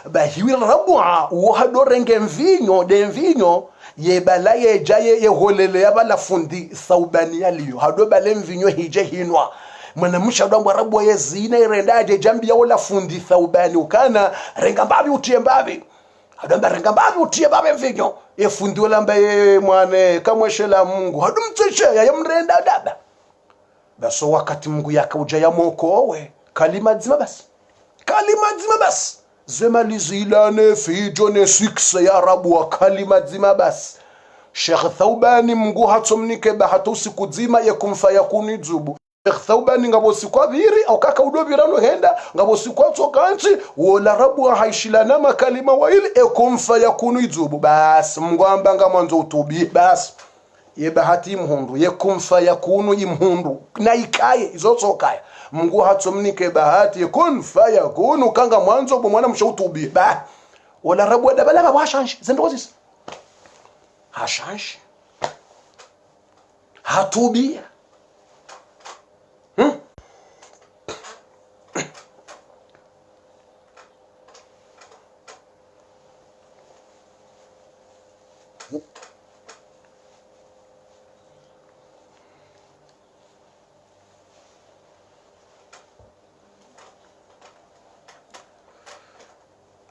bahiwi rabwa uo hadorenge mvinyo de mvinyo yebala yejaye yeholele yabala fundi Thaubani yaliyo hadobale mvinyo hije hinwa mwanamsha ndambwa rabwa yezina irendaje jambi ya wala fundi Thaubani ukana renga mbabi utie mbabi hadamba renga mbabi utie mbabi mvinyo yefundi wala mbaye mwane kamweshela Mungu hadumteshe ya mrenda daba baso wakati Mungu yakauja ya mokowe kalima zima basi zemalizilane fijo ne sikse ya rabu wa kalima zima basi Sheikh Thaubani Mungu hatomnike bahatu usiku zima yekumfa yakuni dzubu Sheikh Thaubani ngabo sikwa biri au kaka udobirano henda ngabo sikwa tokanchi wola rabu wa haishilana makalima wa ili yekumfa yakuni dzubu basi Mungu ambanga mwanzo utubi basi ye bahati mhundu yekumfa yakunu imhundu na ikaye izotokaya Mungu hatomnike bahati yakun fayakunu kanga mwanzo bomwana mshautubi ba wala rabu dabala bashanje zendozis hashanje hatubi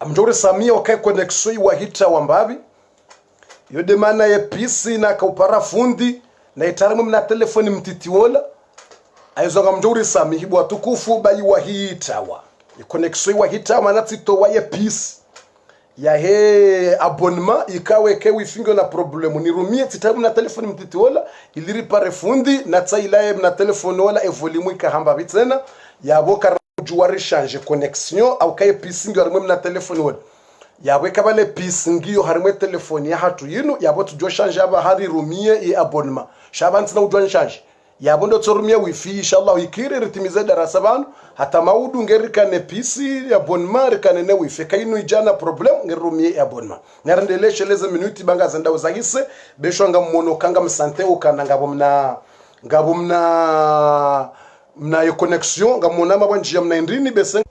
Amjore Samia wakae koneksoi wa hita wambabi yode mana ye pisi na kaupara fundi na itarimu mna telefoni mtitiwola aizonga mjore Samia hibu watukufu bayi wa hita wa koneksoi wa hita manatito wa ye pisi ya he abonema ikawe kewi fingo na problemu nirumie titarimu na telefoni mtitiwola iliri pare fundi na tsailaye mna telefoni wala evolimu ikahamba vitena ya boka juwari change connexion au kaye pisingi harimwe na telefoni wala yabwe kabale pisingi yo harimwe telefoni ya hatu yinu yabo tujo change aba hari rumie e abonnement shabanti na ujo change yabo ndo tsorumie wifi inshallah ikire ritimize darasa banu hata maudu ngerikane pisi abonnement rikane ne wifi kayinu ijana problem ngerumie e abonnement narendele sheleze minuti banga zanda uzagise beshwanga mmono kanga msante ukana ngabo mna yo connexion ngamona mabanje mna ndini bese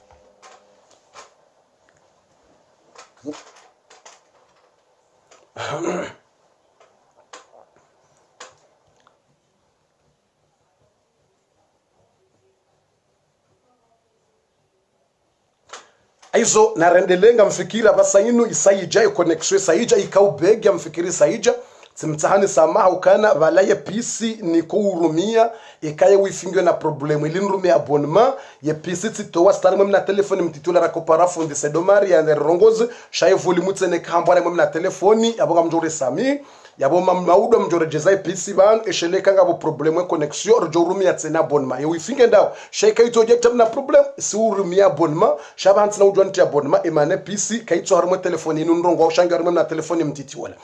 aizo narendelenga mfikira basayinu isaija connexion isaija ikaubega mfikiri isaija tsimtahani samaha ukana balaye pisi ni kuurumia ikaye wifingwe na problemu ilinrumia abonnement ye pisi titowa starimo na telefoni mtitula rakopara fundi sedomari ya rongozi shaye volume tsene kambwa na telefoni abonga mjore Sami yabo maudo mjorejeza PC ban esheleka ngabo problem e connexion rjorumia tsena abonnement yo ifinge ndawo sheka itoje tamna problem si urumia abonnement shabanti na udwanti abonnement emane PC kaitso harimo telefoni inu ndongo shanga harimo na telefoni mtiti wala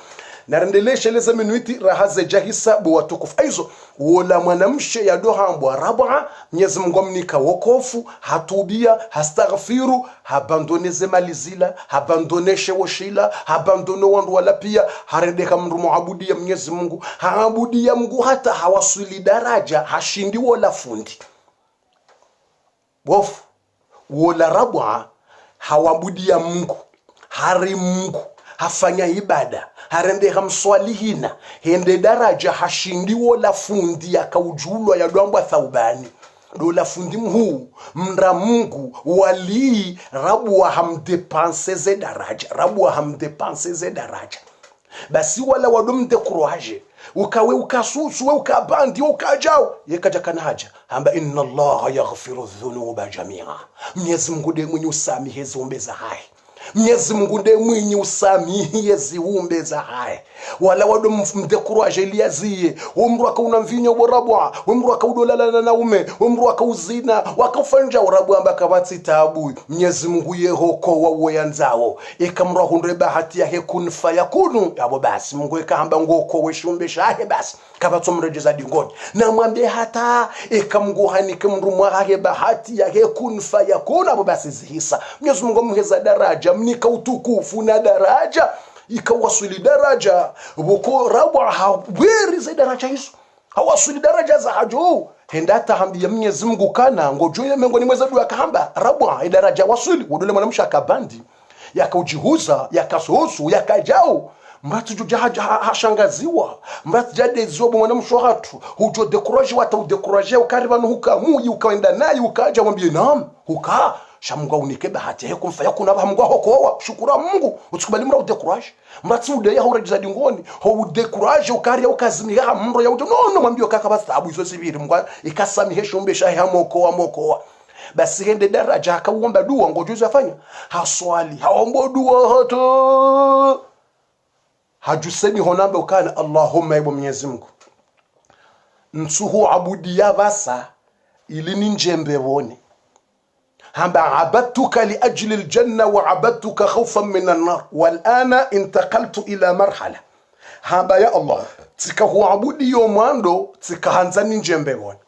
narendeleshe leza minuiti rahaze jahisa buwatukufu aizo wola mwanamshe ya dohambwa rabwa Mwenyezi Mungu amnika wokofu hatubia hastaghfiru habandoneze malizila habandoneshe woshila habandono wandu wala pia harendeka mndu muabudia Mwenyezi Mungu haabudia Mungu hata hawasuli daraja hashindi wala fundi wofu wola rabwa hawabudia Mungu hari Mungu hafanya ibada harende hamswalihina hende daraja hashindi wala fundi akaujulwa ya dwambwa Thaubani dola fundi mhu mra Mungu wali rabu wa hamdepanse ze daraja basi wala wadomde kuraje ukawe ukasusu we ukabandi ukajao yekaja kana haja hamba inna Allah yaghfiru dhunuba jami'a Mwenyezi Mungu ndiye mwenye usamihe zombe za hai Mwenyezi Mungu ndiye mwenye usamihi ziumbe za hai wala wado mdekuraje liazie umru akauna mvinyo borabwa umru akaudolala na ume umru akauzina wakafanja urabu ambaka batsi tabu Mwenyezi Mungu yehoko wawe yanzao ikamra hundre bahati yake kun fayakunu yabo basi Mungu ikahamba ngoko weshumbe shahe basi kabatso mrejeza dingoni na mwambie hata ikamguhanike mru mwake bahati yake kun fayakunu abo basi zihisa Mwenyezi Mungu mheza daraja mnika utukufu na daraja ikawasuli daraja boko rabwa haweri za daraja hizo hawasuli daraja za hajo hendata hambia Mwenyezi Mungu kana ngojoye mengo ni mweza duya kahamba rabwa daraja wasuli wodole mwanamsha kabandi yakaujihuza yakasuhusu yakajao mbatu jujaja hashangaziwa mbatu jade zobo mwanamsho hatu hujo dekuraje wata udekuraje ukaribanu hukamuyi ukaenda naye ukaja mwambie naam huka shamunga unike bahati yako mfaya kuna bahamugwa hokowa shukura Mungu utukubali mra udekuraje mbatu ude ya hurajiza dingoni ho udekuraje ukari ya ukazimi ya mro ya udo no mwambie kaka basta abu izo sibiri mngwa ikasamihe shombe shahi mokowa basi hende daraja akauomba dua ngojuzo afanya haswali haombo dua hata hajusemi honambe ukana Allahumma ibo Mwenyezi Mungu nsuhu abudia basa ili ninjembe wone hamba abadtuka li ajli aljanna wa abadtuka khawfan min an-nar wal ana intaqaltu ila marhala hamba ya Allah tika huabudi yo mwando tika hanza ninjembe wone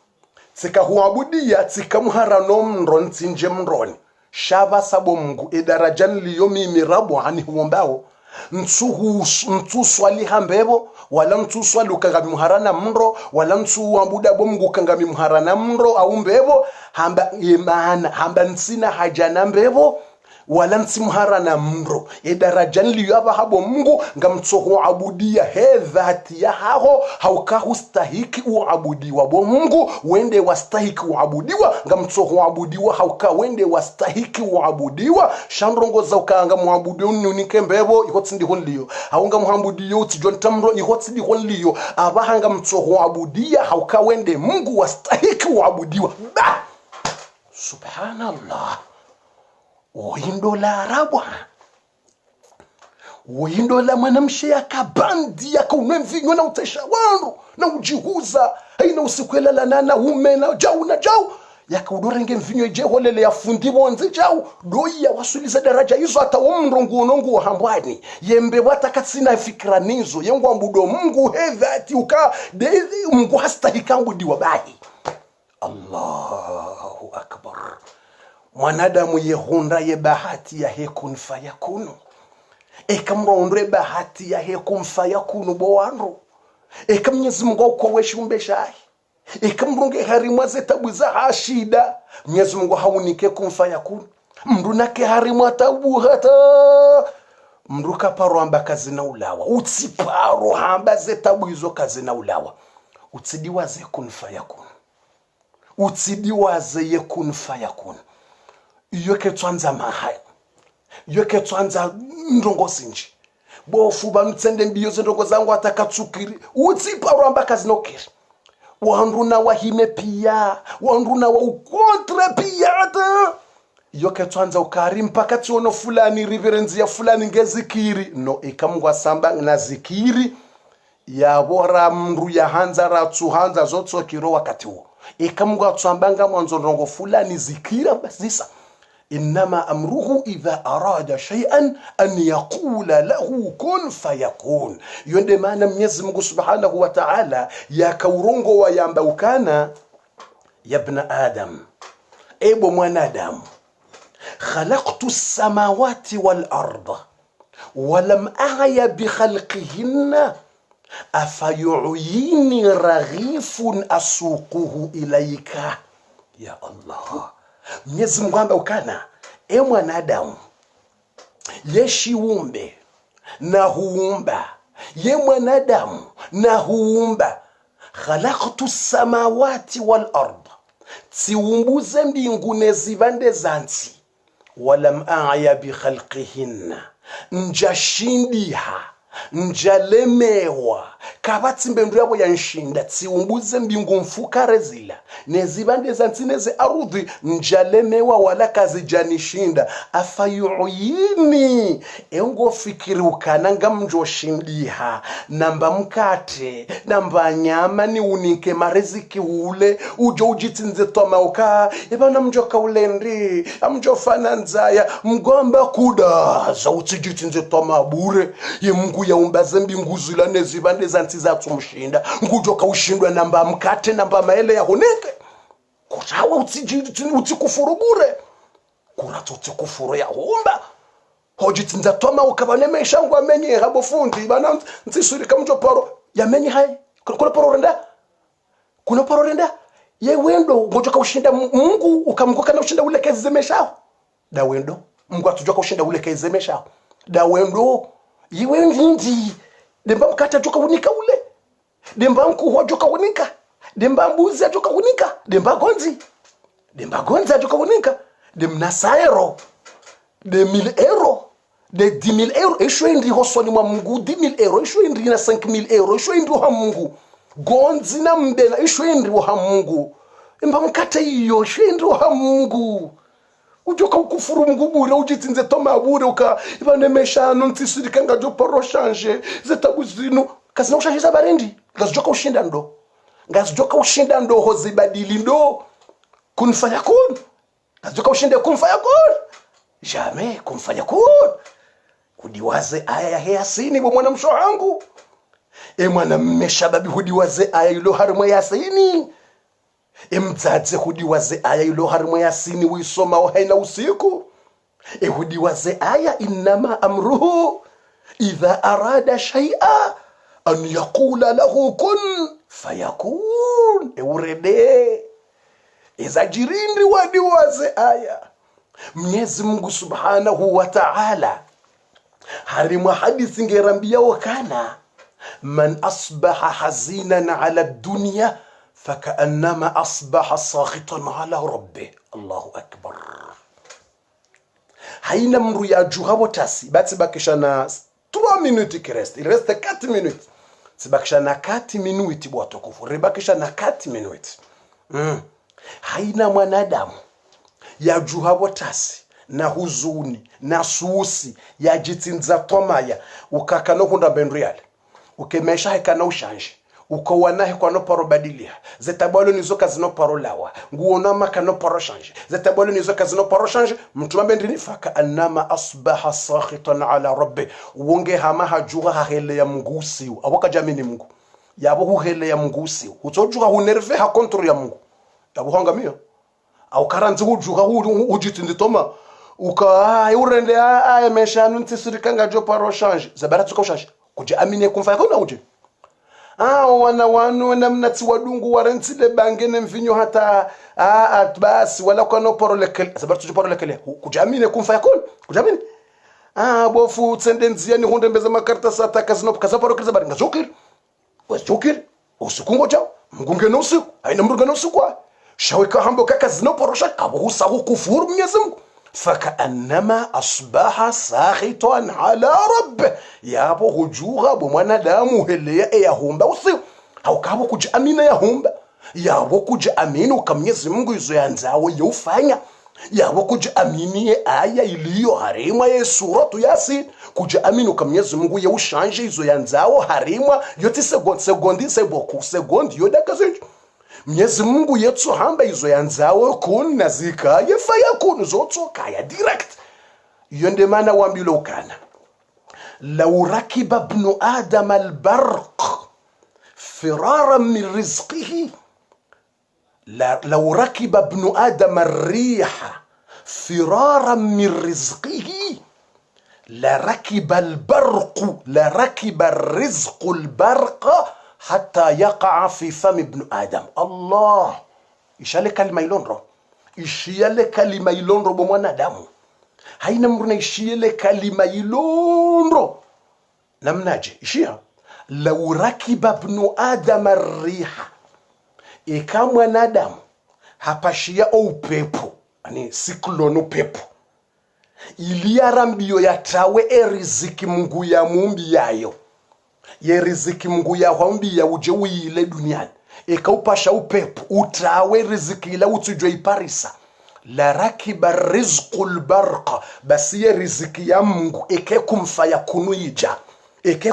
tika huabudia tika muharano mro ntinje mroni shaba sabo Mungu idarajan liyo mimi rabu hani huombao ntu swali hambebo wala ntu swali ukangami muharana mro wala ntu wambuda bo Mungu ukangami muharana mro au mbebo hamba imana hamba nsina hajana mbebo wala nsimharana mro daraja niliyaba habo Mungu ngamtsoho abudia he dhati ya haho haukahu stahiki uabudiwa bo Mungu wende wastahiki uabudiwa ngamtsoho abudiwa hauka wende wastahiki uabudiwa shandrongo za ukanga muabudio unike mbebo ikotsindi honliyo haunga muhambudio utijon tamro ikotsindi honliyo abahanga mtsoho abudia hauka wende Mungu wastahiki uabudiwa subhanallah Oindola rabwa Oindola mwanamshe yakabandi yakaunenvinyo na utesha wangu na ujihuza haina usikwela na ume na jau yakaudorenge mvinyo jeholele ya fundi bonze jau doya wasuliza daraja hizo hata umrongo nongo hambwani yembe watakatsina fikra nizo yengo ambudo Mungu hedhati uka de Mungu hastahika ambudiwa bahi Allahu akbar mwanadamu yehunda ye bahati ya hekun fayakunu ekamrondre bahati ya hekun fayakunu bowanro Mwenyezi Mungu ukoweshi umbeshahi ekamronge harimwa zetabu za hashida Mwenyezi Mungu haunike kumfayakunu mndu nake harimwa tabu hata mndu kaparo amba kazi na ulawa utsiparo hamba zetabu hizo kazi na ulawa utsidiwaze kun fayakunu utsidiwaze yekun fayakunu yoke twanza mahaya yoke twanza ndongo sinji bofu bamtsende mbiyo zendongo zangu atakatsukiri utsipa ramba kazinokiri wandu na wahime pia wandu na ukontre pia ata yoke twanza ukari mpaka tiono fulani reverence ya fulani ngezikiri no ikamngwa samba na zikiri ya bora mndu ya hanza ratu hanza zotso kiro wakati huo ikamungu atsambanga mwanzo ndongo fulani zikira basisa inma amruhu idha arada shay'an an yaqula lahu kun fayakun. Yonde maana Mwenyezi Mungu Subhanahu wa Ta'ala ya kaurongo wa yamba ukana ya ibn adam ebo mwanadamu khalaqtu as-samawati wal arda ولم أعي بخلقهن أفيعيني رغيف أسوقه إليك يا الله. Mwenyezi Mungu amba ukana mwanadamu yeshiumbe na huumba ye mwanadamu na huumba khalaqtu samawati wal ard tsiumbuze mbingu nezibande zansi walam a'ya bi khalqihinna njashindiha njalemewa kabatsi mbendu yabo yanshinda tsiumbuze mbingu mfukare zila nezibande zansineze arudhi njalemewa wala kazi janishinda afayuini engo fikiri ukananga mjoshindiha namba mkate namba nyama ni unike mareziki ule ujo ujitinze tomauka ebana mjoka ulendi amjofana nzaya mgomba kuda za utsijitinze tomabure ye Mungu yaumbaze mbingu zila nezibande zansiza tsumshinda ngujoka ushindwa namba mkate namba maele ya honeke kutawa utikufuru bure kuratu utikufuru ya humba hojitinza toma ukabanemesha ngo amenye habo fundi bana ntsisurika mjoporo yamenye hai kuna poro renda ye wendo ngojoka ushinda Mungu ukamgoka na ushinda ule kezemesha da wendo Mungu atujoka ushinda ule kezemesha da wendo yiwe ndindi demba mkata joka unika ule demba mkuwa joka unika demba mbuzi joka unika demba gonzi joka unika demna saero de 1000 euro de 10000 euro eshoendi hosoni mwa Mungu 10000 euro eshoendi na 5000 euro eshoendi ha Mungu gonzi na mbela eshoendi ha Mungu demba mkata iyo eshoendi ha Mungu ujoka ukufuru mgubure ujitinze toma abure uka ibanemesha nontisirika ngajo poro change zetabuzino kasina ushangiza barendi ngazojoka ushinda ndo hozibadili ndo kunfanya kun ngazojoka ushinde kunfanya kun jamais kunfanya kun kudiwaze aya ya Yasini bo mwana msho wangu mwana mmeshababi hudiwaze aya ilo harimo Yasini mzaze hudiwaze aya ilo harimo Yasini wisoma haina usiku hudiwaze aya inma amruhu idha arada shay'a an yaqula lahu kun fayakun urede izajirindi wadiwaze aya. Mwenyezi Mungu Subhanahu wa Ta'ala harimo hadithi ngerambia wakana man asbaha hazinan ala dunya فكأنما أصبح ساخطا على ربه. الله أكبر. haina mru ya juhabo tasi bati bakishana 3 minutes qui reste, il reste 4 minutes, sibakishana 4 minutes bwato kufu rebakishana 4 minutes. Haina mwanadamu ya juhabo tasi na huzuni na suusi ya jitinza tomaya ukakano kunda benriale ukemesha hekana ushanje ukowanahe kwa no paro badilia zetabalo nizo kazino paro lawa nguona makano paro change zetabalo nizo kazino paro change mtumambe ndini faka anama asbaha sakhitan ala rabbi wonge hama hajuha hahele ya mgusi aboka jamini Mungu yabo huhele ya mgusi utojuha hunerve ha kontrol ya Mungu yabo hangamio au karanzi hujuha hujitindi toma uka urende aya meshanu ntisirikanga jo paro change zabaratu ko change kuja amine kumfanya kuna uje wana wanu namnati wadungu warentile bangene mvinyo hata basi wala kwa no poro lekele sababu tujiporo lekele kujamine kumfa yakon kujamine bofu tendenzia ni hunde mbeza makarta sata kazino kazaporo kiza bari ngazokir wasokir usikungo jao mgunge no usiku haina mruga no usiku shaweka hambo kaka zino poro shaka abo husahu kufuru Mwenyezi Mungu فكأنما أصبح ساخطا على ربه yabo hujura bo mwanadamu hele ya humba usi haukabu kuja amina ya humba yabo kuja amina ukamnyezi Mungu izo yanzawo yofanya yabo kujiaminie aya iliyo harimwa ya suratu Yasin, kujiamini kwa Mwenyezi Mungu ya ushanje hizo yanzao harimwa yote segondi yoda kazi Mwenyezi Mungu yetu hamba hizo yanzao kun nazika yefaya kun zoto kaya direct yonde mana wambilo kana law rakiba ibn adam albarq فرارا من رزقه لو ركب ابن آدم الريح فرارا من رزقه لركب الرزق البرق حتى يقع في فم ابن آدم. الله إشالة كلمة يلونرو إشالة كلمة يلونرو بموانا دامو هاينا مرنا إشالة كلمة يلونرو نمناجي إشيها لو ركب ابن آدم الريح kama nadamu hapashia upepo ani siklono pepo iliarambio yatawe riziki Mungu ya mumbi yayo ye riziki Mungu ya humbi ya uje uile duniani kaupasha upepo utawe riziki ila utujwe iparisa la rakiba rizqul barqa basi ye riziki ya Mungu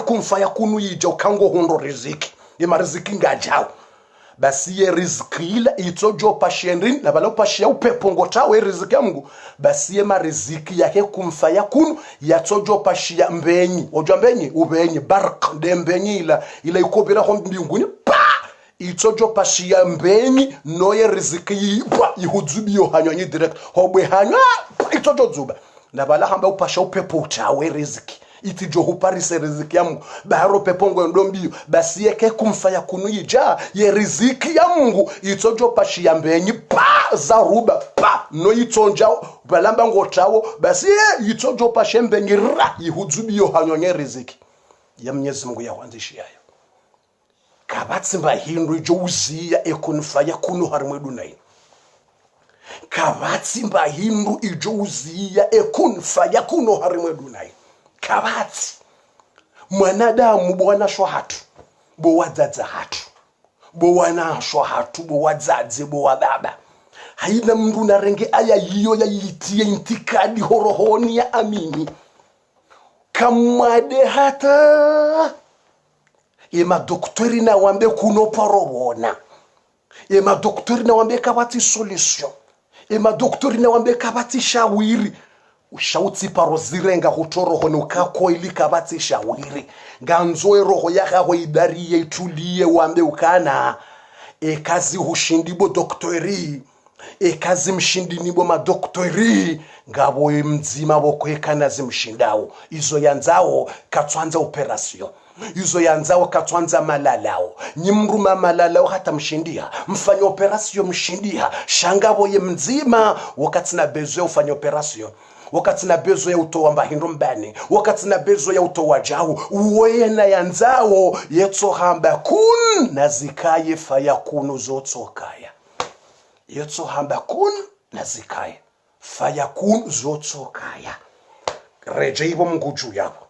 kumfaya kunuija ukango hundo riziki yema riziki ngajao basi ye riziki ila itojo pashenrin na bala pashia upepo ngotawe riziki ya Mungu basi ye mariziki yake kumfaya kunu yatojo pashia mbenyi ojo mbenyi ubenyi barq de mbenyi ila ikobira ho mbinguni pa itojo pashia mbenyi no ye riziki pa ihudzubiyo hanyonyi direct hobwe hanya itojo zuba na bala hamba upasha upepo utawe riziki itijo huparise riziki ya Mungu baharo pepongo ndombiyo basi yeke kumfaya kunuija ye riziki ya Mungu itojo pashi ya mbenyi pa zaruba pa no itonja balamba ngotawo basi ye itojo pashi mbenyi ra ihudzubiyo hanyonye riziki ya Mwenyezi Mungu ya wanzishi yayo kabatsi mbahindu ijo uziya ekunfaya kunu harimwe dunai kabatsi mbahindu ijo uziya ekunfaya kunu harimwe dunai kabati mwanadamu bwana shwahatu bo wadzadza hatu bo wana shwahatu bo wadzadze bo wababa haina mndu na renge aya hiyo ya yitie intikadi horohoni ya amini kamade hata ema doktori na wambe kuno parobona ema doktori na wambe kabati solution ema doktori na wambe kabati shawiri ushauti parozirenga hutoroho nukako ilika bati shawiri ganzoe roho yaka ho idariye ituliye wambe ukana kazi hushindibo doktori kazi mshindinibo madoktori ngabo mzima bokwekana zimshindao izo yanzao katwanza operation izo yanzao katwanza malalao nyimruma malalao hata mshindia mfanya operation mshindia shangabo ye mzima wakati na bezo ufanya operation wakati na bezo ya utowa mbahindu mbani wakati na bezo ya utowa jawu uwena yanzao yeto hamba kun nazikaye faya kunu zotokaya yeto hamba kun nazikaye faya kun zotokaya rejeibo mguju yabo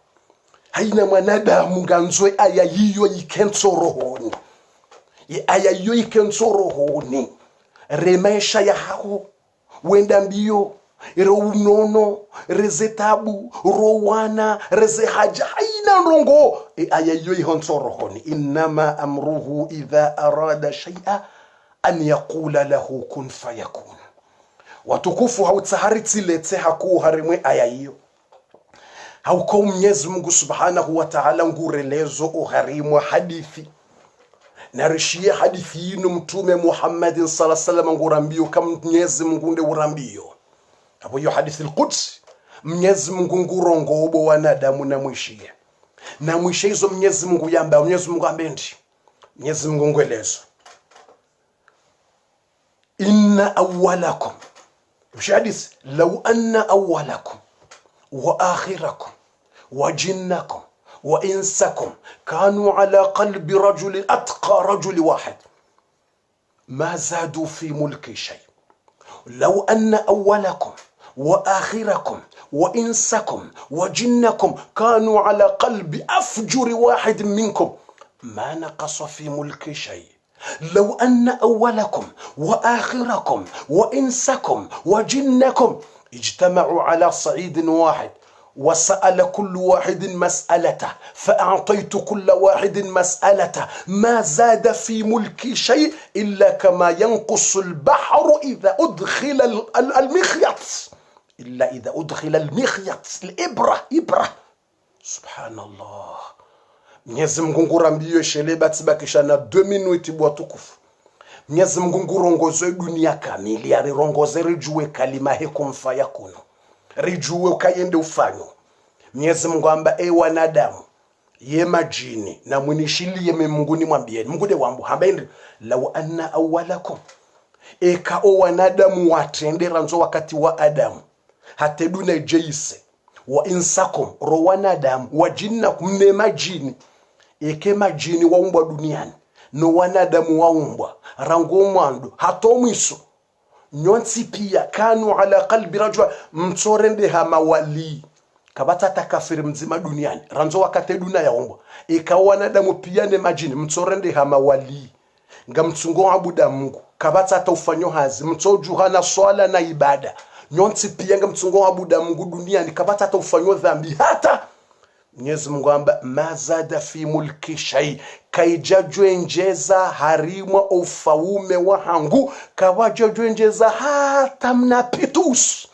haina mwanadamu nganzwe aya yiyo ikensorohoni aya yiyo ikensorohoni remesha ya hao wenda mbio ero unono rezetabu rowana rezehaja haina rongo aya yiyo ihonsorohoni inama amruhu idha arada shay'a an yaqula lahu kun fayakun watukufu hautsaharitsi letse haku harimwe aya yiyo hauko Mwenyezi Mungu Subhanahu wa Ta'ala ngurelezo uharimwa hadithi narishia hadithi ino mtume Muhammad sallallahu alaihi wasallam ngurambio kama Mwenyezi Mungu nde urambio hapo hiyo hadithi al-Quds Mwenyezi Mungu ngurongo obo wanadamu na mwishia na mwishe hizo Mwenyezi Mungu yamba Mwenyezi Mungu ambendi Mwenyezi Mungu ngwelezo inna awwalakum mshadis law anna awwalakum وآخركم وجنكم وإنسكم كانوا على قلب رجل أتقى رجل واحد ما زادوا في ملك شيء لو أن أولكم وآخركم وإنسكم وجنكم كانوا على قلب أفجر واحد منكم ما نقص في ملك شيء لو أن أولكم وآخركم وإنسكم وجنكم اجتمعوا على صعيد واحد وسأل كل واحد مسألته فأعطيت كل واحد مسألته ما زاد في ملكي شيء إلا كما ينقص البحر إذا أدخل المخيط إلا إذا أدخل المخيط الإبرة سبحان الله. Mwenyezi Mungu ngurambie shele batibakisha na 2 minutes bwa tukufu. Mwenyezi Mungu ngurongoze dunia kamili arirongoze rijue kalima hekumfa yakuno. Rijue ukayende ufanyo. Mwenyezi Mungu amba wanadamu ye majini na munishilie Mungu mwambieni Mungu de wambu hambendi law anna awwalakum o wanadamu watendera nzo wakati wa Adamu hateduna jeise wa insakum ro wanadamu wa jinnakum ne majini majini waumbwa duniani no wanadamu waumbwa rango mwando hatomwiso nyonsi pia kanu ala qalbi rajul mtsorende hamawali kabata takafiri mzima duniani ranzo wakati dunia yaumbwa wanadamu pia ne majini mtsorende hamawali ngamtsungo abuda Mungu kabata ataufanyo hazi mtsojuhana swala na ibada nyonsi pia ngamtsungo abuda Mungu duniani kabata ataufanyo dhambi hata Mwenyezi Mungu amba mazada fi mulki shay kaijajwe njeza harimwa ufaume wa hangu kawajajwe njeza hata mnapitus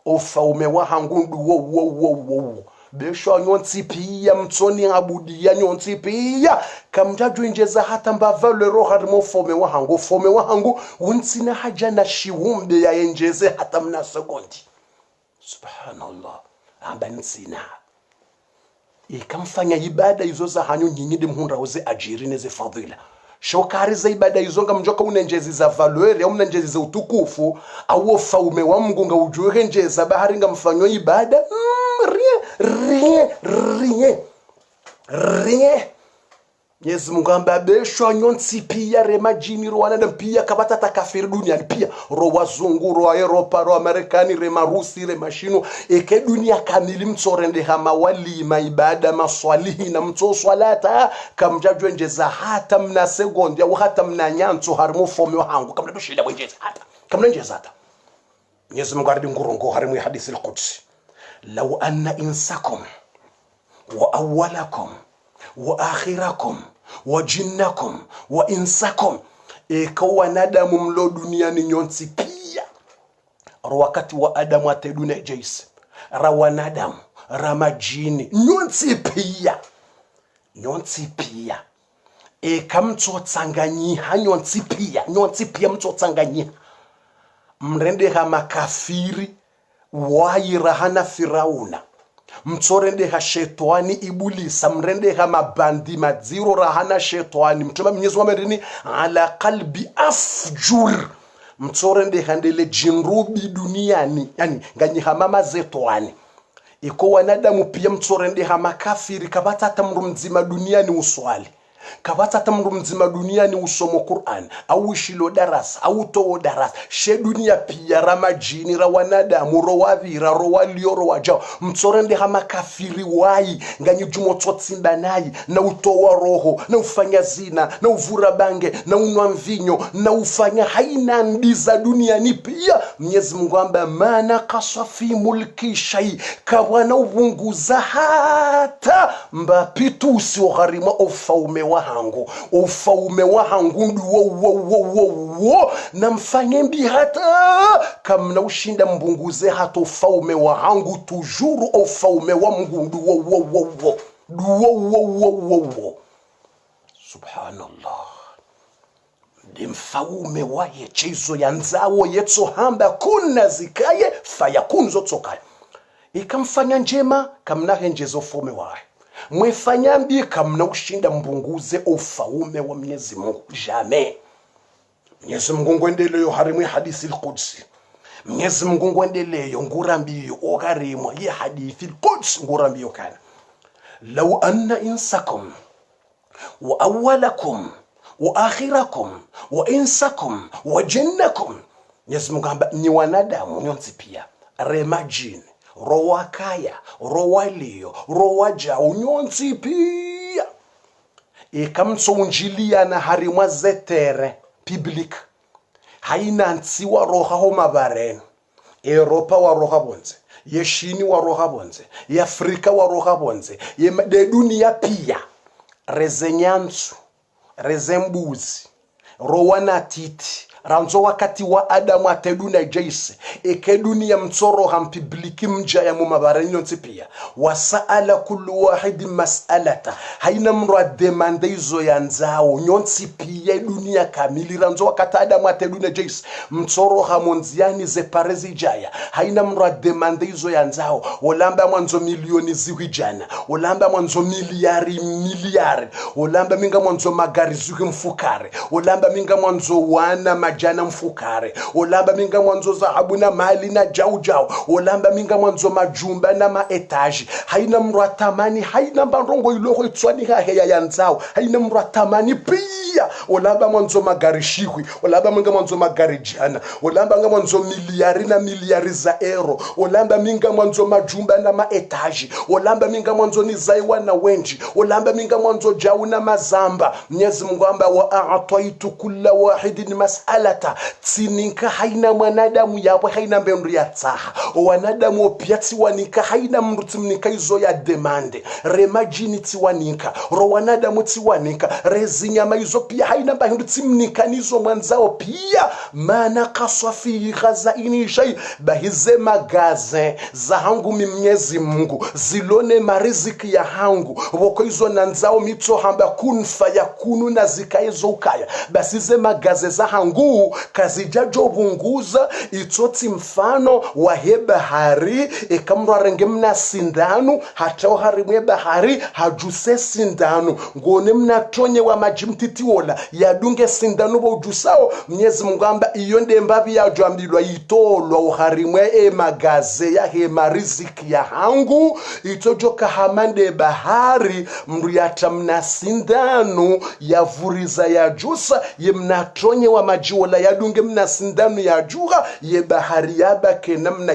ufaume wa hangu wo besho nyonsi pia mtsoni abudia nyonsi pia kamjajwe njeza hata mbavale roho harimo ufaume wa hangu unsina haja na shiwumbe ya njeze hata mna sekondi subhanallah amba nsina ikamfanya ibada hizo za hanyo nyingine mhunda uze ajiri neze fadhila shokari za ibada hizo ngamjoka unenjezi za valeur ya unenjezi za utukufu au faume wa Mungu ngaujue njeza bahari ngamfanyo ibada rie Mwenyezi Mungu amba besho nyonsi pia remajini ro wanadamu pia kabata takafiri duniani pia ro wazungu ro Europa ro Amerikani re Marusi re mashino dunia kamili mtsorende hama wali maibada maswalihi na mtso swalata kamjajwe njeza hata mna sekondi au hata mna nyanzo harimo fomo hangu kamna bishida bwenjeza hata kamna njeza hata Mwenyezi Mungu aridi ngurongo harimo hadithi al-Qudsi law anna insakum wa awwalakum wa akhirakum wa jinnakum wa insakum wanadamu mlo duniani nyonsi pia wakati wa Adamu ateduna jaisi ra wanadamu ra majini nyonsi pia kamtso tsanganyiha nyonsi pia mtso tsanganyiha mrende kama kafiri wairahana Firauna mtsorende ha shetani ibulisa mrende ha mabandi madziro rahana shetani mtuma Mwenyezi Mungu amendini ala qalbi afjur mtsorende handele jinrubi duniani yani nganyi hamama zetwani wanadamu pia mtsorende ha makafiri kabata tamru mzima duniani uswali kabata tamru mzima duniani usomo Qur'an au shilo darasa au to darasa she dunia pia ramajini ra wanadamu ro wavira ro walio ro wajao mtsorende hama kafiri wai nganyi jumo tsotsimba nayi na utowa roho na ufanya zina na uvura bange na unwa mvinyo na ufanya haina ndiza duniani pia Mwenyezi Mungu amba mana kasafi mulki shay kawana ubunguza hata mbapitu usiogharima ufaume ufaume wa hangu wo na mfanye mbi hata kamna ushinda mbunguze hata ufaume wa hangu tujuru ufaume wa Mungu wo subhanallah mfaume wa yechizo ya nzawo yetso hamba kuna zikaye fayakunzo tsokaye ikamfanya njema kamna henjezo ufaume wae mwefanya mbi kamna ushinda mbunguze ufaume wa Mwenyezi Mungu jamais. Mwenyezi Mungu ngwendeleyo harimu hadithi al-Qudsi Mwenyezi Mungu ngwendeleyo ngurambiyo ogarimwa ye hadithi al-Qudsi ngurambiyo kana law anna insakum wa awwalakum wa akhirakum wa insakum wa jinnakum Mwenyezi Mungu amba ni wanadamu nyonsi pia remajini rowakaya rowalio rowaja unyonsi pia kamtso unjilia na harimwa zetere public haina ntsiwa roha ho mabareno Europa wa roha bonze yeshini wa roha bonze ya Afrika wa roha bonze ye dunia pia rezenyansu rezembuzi rowana titi ranzo wakati wa Adamu ateduna jaise dunia mtsoro hampibliki mja ya mumabarenyo pia wasaala kullu wahid mas'alata haina mru demande izo ya nzao nyonsi pia dunia kamili ranzo wakati Adamu ateduna jaise mtsoro hamonziani ze parezi jaya haina mru demande izo ya nzao olamba mwanzo milioni ziwijana olamba mwanzo miliari olamba minga mwanzo magari zuki mfukare olamba minga mwanzo wana jana mfukare olamba minga mwanzo zahabu na mali na jau olamba minga mwanzo majumba na maetaji haina mratamani haina bandongo iloko itswani heya yanzao haina mratamani pia olamba mwanzo magari shikwi olamba minga mwanzo magari jana olamba minga mwanzo miliari za euro olamba minga mwanzo majumba na maetaji olamba minga mwanzo ni zaiwa na wenji olamba minga mwanzo jau na mazamba Mwenyezi Mungu amba wa a'taitu kulla wahidin mas'ala tsininka haina mwanadamu yapo haina mbendo ya tsaha wanadamu opiatsi wanika haina mruti mnika izo ya demande remajini tsiwanika ro wanadamu tsiwanika rezinyama izo pia haina mbendo tsimnika nizo mwanzao pia mana kaswa fi khazaini shay bahize magaze za hangu Mwenyezi Mungu zilone mariziki ya hangu woko izo nanzao mitso hamba kun fayakunu na zikaizo ukaya basize magaze za hangu kazijajo bunguza itoti mfano wa hebahari ikamrwa renge mna sindanu hata harimwe bahari hajuse sindanu ngone mna tonye wa majimtiti wola yadunge sindanu bo ujusao Mwenyezi Mungu amba iyo ndembabi ya jwambilwa itolwa harimwe magaze ya hemariziki ya hangu itojo kahamande bahari mruyata mna sindanu yavuriza ya jusa ye mna tonye wa majiwola yadunge mna sindanu ya juha ye bahari yabake namna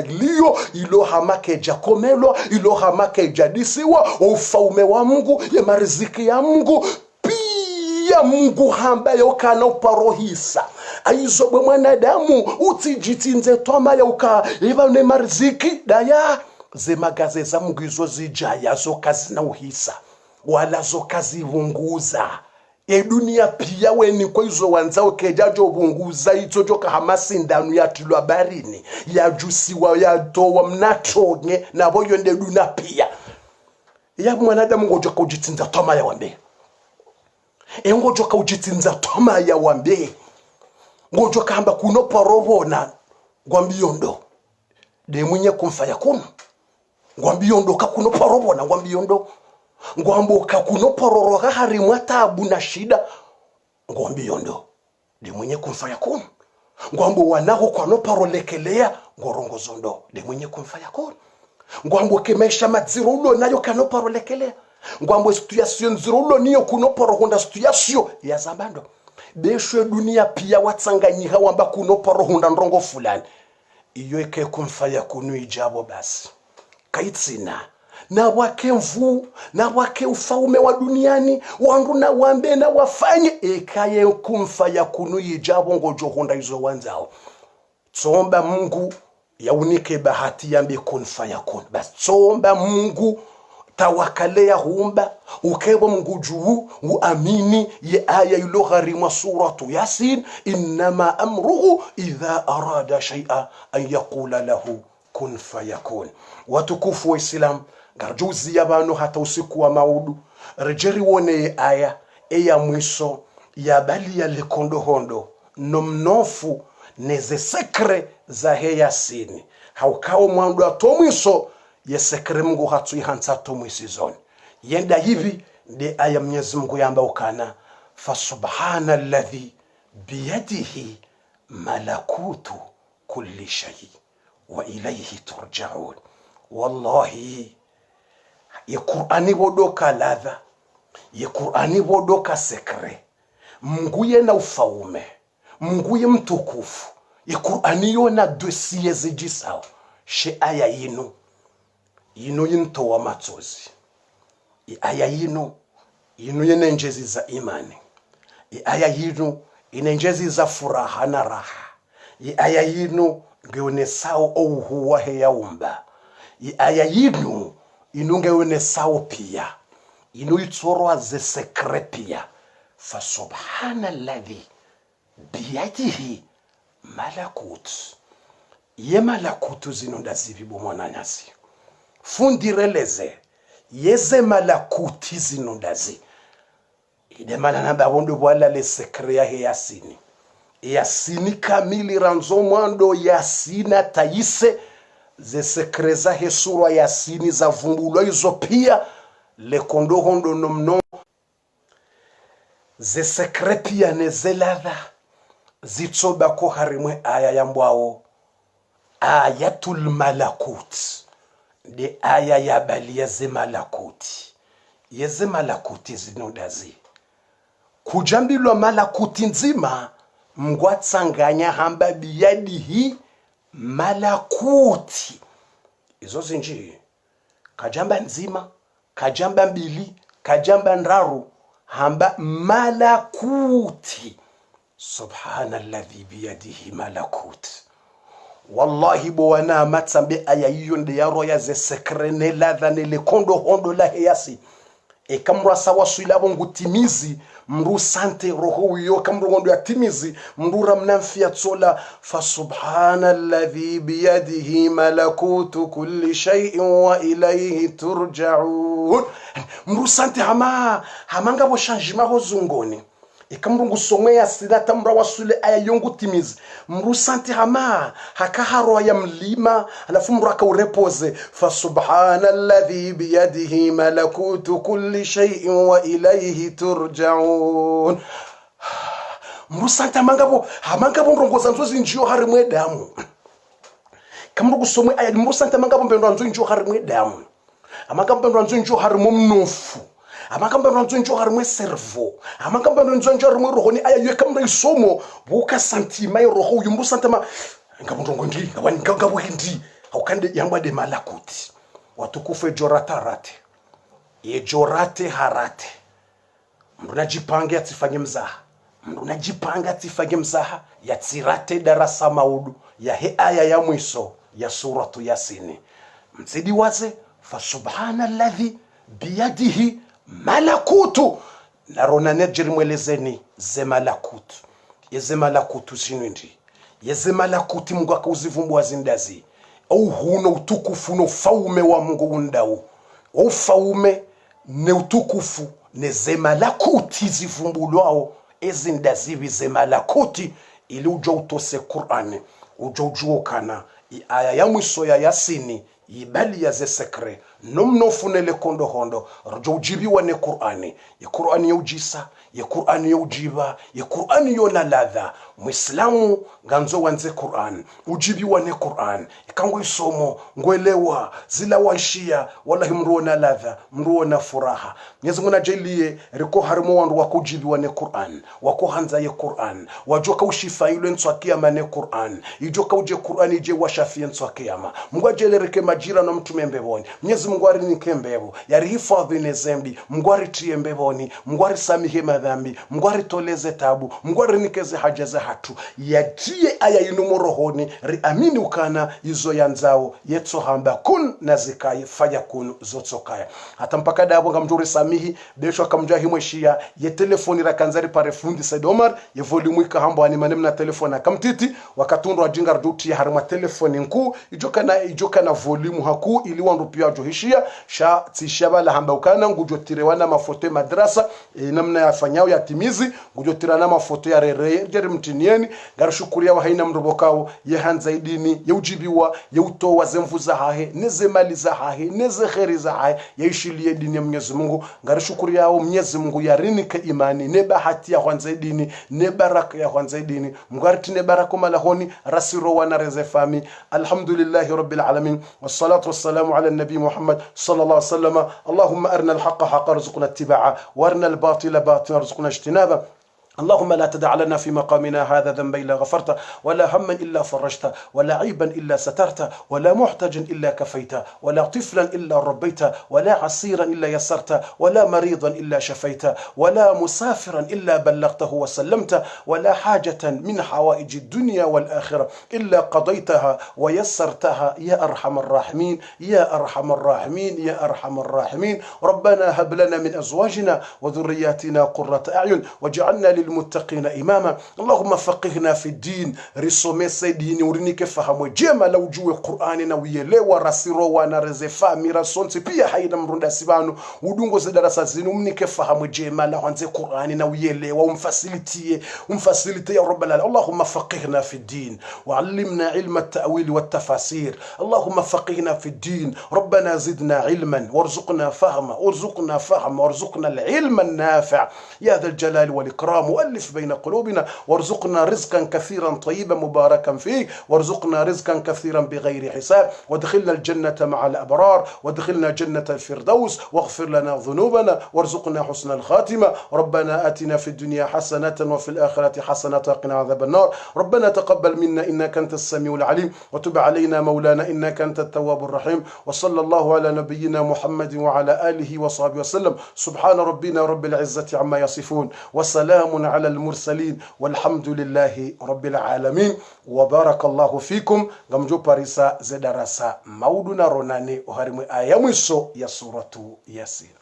ilo hamake jakomelo ilo hamake jadisiwa ufaume wa Mungu ye mariziki ya Mungu pia Mungu hamba yokana uparohisa aizo bwe mwanadamu utijitinze toma yoka iba ne mariziki daya ze magaze za Mungu izo zijaya zo kazi na uhisa wala zo kazi vunguza dunia pia weni kwa izo wanzao kejajo bunguza itojo kahamasi ndanu ya tulwa barini ya jusiwa ya towa mnatonye na boyo nde dunia pia ya mwanadamu ngojoka ujitinza toma ya wambe ngojoka ujitinza toma ya wambe ngojoka hamba kunopa robona ngwambiyondo de mwenye kumfaya kuno ngwambiyondo kakunopa robona ngwambiyondo ngwamboka kunopororoga hari mwatabu na shida ngwambiyondo de mwenye kumfaya kuno ngwambo wanaho kwa noparolekelea ngorongozondo de mwenye kumfaya kuno ngwambo kemesha madzirulo nayo kanoparolekelea ngwambo situation zirulo niyo kunoporohonda situation ya zabando besho dunia pia watsanganyiha wamba kunoporohonda ndrongo fulani iyo eke kumfaya kuno ijabo basi kaitsina na wake mvu na wake ufaume wa duniani wangu na wambe na wafanye ekaye kumfaya kunu yijabo ngojo honda izo wanzao tsomba Mungu yaunike bahati yambe kunfaya kun bas tsomba Mungu tawakalea humba ukebo Mungu juu uamini ye aya ilo gharima suratu Yasin inma amruhu idha arada shay'a an yaqula lahu kun fayakun watukufu wa Islam garjuzi yabano hata usiku wa maudu rejeri wone aya ya mwiso ya bali ya lekondo hondo nomnofu neze sekre za Yasini haukao mwandu atomwiso ye sekre Mungu hatu ihansa atomwisi zoni yenda hivi de aya Mwenyezi Mungu yamba ukana fasubhana alladhi biyadihi malakutu kulli shay wa ilayhi turja'un wallahi ye Qur'ani bodoka ladha ye Qur'ani bodoka sekre Mungu ye na ufaume Mungu ye mtukufu ye Qur'ani yona dossier zijisao she aya yino yinto wa matsozi aya yino inu yene njezi za imani. Aya yinu ine njezi za furaha na raha. Aya yinu ngeone sao ouhuwa heyaumba. Aya yinu inu ngeone sao pia. Inu itorwa ze sekre pia. Fa subhanalladhi biyadihi malakut. Ye malakutu zinunda zivibu mwananyasi. Fundireleze yeze malakuti zinundazi ide malana babondo bwala le sekre ya yasini yasini kamili ranzo mwando yasina taise ze sekre za hesura yasini za vumbulwa izo pia le kondo hondo nomno ze sekre pia nezeladha zitsoba ko harimwe aya yambwao ayatul malakut de aya ya bali yeze malakuti zinondazi kujambilwa malakuti nzima mgwatsanganya hamba biyadihi malakuti izo zinji kajamba nzima kajamba mbili kajamba ndaru hamba malakuti subhanalladhi biyadihi malakuti. Wallahi bo wana matsambe aya hiyo nde yaro ya ze sekrene ladha nele kondo hondo la heyasi kamra sawa suilabo ngutimizi mru sante roho yo kamro ngondo ya timizi mru ramnamfia tsola fa subhanalladhi biyadihi malakutu kulli shay'in wa ilayhi turja'un mru sante hamanga bo changement hozungoni ikamrungu somwe ya silata mra wasule aya yongu timizi mru santi hakaharo ya mlima alafu mru akaurepoze fa subhanalladhi biyadihi malakutu kulli shay'in wa ilayhi turja'un mru santi hamangabo mrongoza nzozi njio harimwe damu kamrungu somwe aya mru santi hamangabo mpendo nzo njio harimwe damu amangabo mpendo nzo njio harimwe mnofu amakamba nzonjo harimwe servo amakamba nzonjo harimwe roho ni aya yekamra isomo buka santima roho yumbu santama ngabundongo ndi ngabwindi haukande yangwa de malakuti watukufe jorata rate ye jorate harate mruna jipanga yatifanye mzaha mruna jipanga yatifanye mzaha yatsirate darasa maudu ya he aya ya mwiso ya suratu yasini mzidi waze fa subhanalladhi biyadihi malakutu narona nejiri mwelezeni ze malakutu yeze malakutu sinwindi yeze malakuti Mungu akauzivumbua zindazi au huno utukufu no faume wa Mungu undau au faume ne utukufu ne ze malakuti zivumbulwao ezindazi bize malakuti ili ujo utose Qur'ani ujo ujuokana aya ya mwiso ya Yasini yibali ya ze sekre nomnofunele kondo hondo rjo ujibiwa ne Qur'ani ya Qur'ani ya ujisa ya Qur'ani ya ujiba ya Qur'ani yona ladha muislamu ganzo wanze Qur'an ujibiwa ne Qur'an ikango isomo ngwelewa zila waishia wallahi mruona ladha mruona furaha Mwenyezi Mungu najelie riko harimo wandu wakujibiwa ne Qur'an wako hanza ye Qur'an wajoka ushifa ile nswakia mane Qur'an ijoka uje Qur'an ije washafia nswakia ma Mungu ajele reke majira no mtume mbeboni Mwenyezi Mungu ari nikembebo yari hifadhi nezembi Mungu ari tie mbeboni Mungu ari samihe madhambi Mungu ari toleze tabu Mungu ari nikeze haja za hatu yatie aya inumo rohoni riamini ukana izo yanzao yetso hamba kun nazikai fayakun zotsokaya hata mpaka dabo ngamjuri samihi besho akamjahi mweshia ye telefoni rakanzari pare fundi Said Omar ye volume ikahambo ani manemna telefoni akamtiti wakatundwa jinga rduti ya harima telefoni nku ijoka na volume haku ili wandu pia johishia sha tishabala hamba ukana ngujotirewana mafoto madrasa namna yafanyao yatimizi ngujotirana mafoto ya rere jeri mtinieni garishukuria wa haina mrobokao ye hanza idini ye ujibiwa ye utowa zemvuza hahe neze mali za hahe neze kheri za hahe ye ishilie dini ya Mwenyezi Mungu garishukuria wa Mwenyezi Mungu yarinike imani ne bahati ya hanza idini ne baraka ya hanza idini mgariti ne baraka malahoni rasiro wana rezefami alhamdulillahi rabbil alamin wassalatu wassalamu ala nabi Muhammad sallallahu alaihi wasallam Allahumma arina alhaqa haqa rizqna ittiba'a warina albatila batila rizqna ijtinaba اللهم لا تدع لنا في مقامنا هذا ذنبا إلا غفرته، ولا هما إلا فرجته، ولا عيبا إلا سترته، ولا محتجا إلا كفيته، ولا طفلا إلا ربيته، ولا عسيرا إلا يسرته، ولا مريضا إلا شفيته، ولا مسافرا إلا بلغته وسلمته، ولا حاجة من حوائج الدنيا والآخرة إلا قضيتها ويسرتها يا أرحم الراحمين يا أرحم الراحمين يا أرحم الراحمين. ربنا هب لنا من أزواجنا وذرياتنا قرة أعين واجعلنا للمتقين إماما. اللهم فقهنا في الدين، risomese dini urinike fahamu jema la ujue Qur'ani na uielewa rasiro wana rezefa mira sonti pia haina mrunda sibanu udungo za darasa zinu mnike fahamu jema la wanze Qur'ani na uielewa umfasilitie ya rabbal alamin. Allahumma faqihna fi الدين وعلمنا علم التأويل والتفاسير. اللهم فقهنا في الدين، ربنا زدنا علما وارزقنا فهما وارزقنا العلم النافع يا ذا الجلال والإكرام. وألف بين قلوبنا وارزقنا رزقا كثيرا طيبا مباركا فيه، وارزقنا رزقا كثيرا بغير حساب، وادخلنا الجنة مع الأبرار، وادخلنا جنة الفردوس، واغفر لنا ذنوبنا وارزقنا حسن الخاتمة. ربنا آتنا في الدنيا حسنة وفي الآخرة حسنة وقنا عذاب النار. ربنا تقبل منا إنك أنت السميع العليم، وتب علينا مولانا إنك أنت التواب الرحيم. وصلى الله على نبينا محمد وعلى آله وصحبه وسلم. سبحان ربنا رب العزة عما يصفون، وسلام على المرسلين، والحمد لله رب العالمين. وبارك الله فيكم. غمجو باريسا زدرسا مودنا روناني وهرمي آياميسو يا سورة ياسين.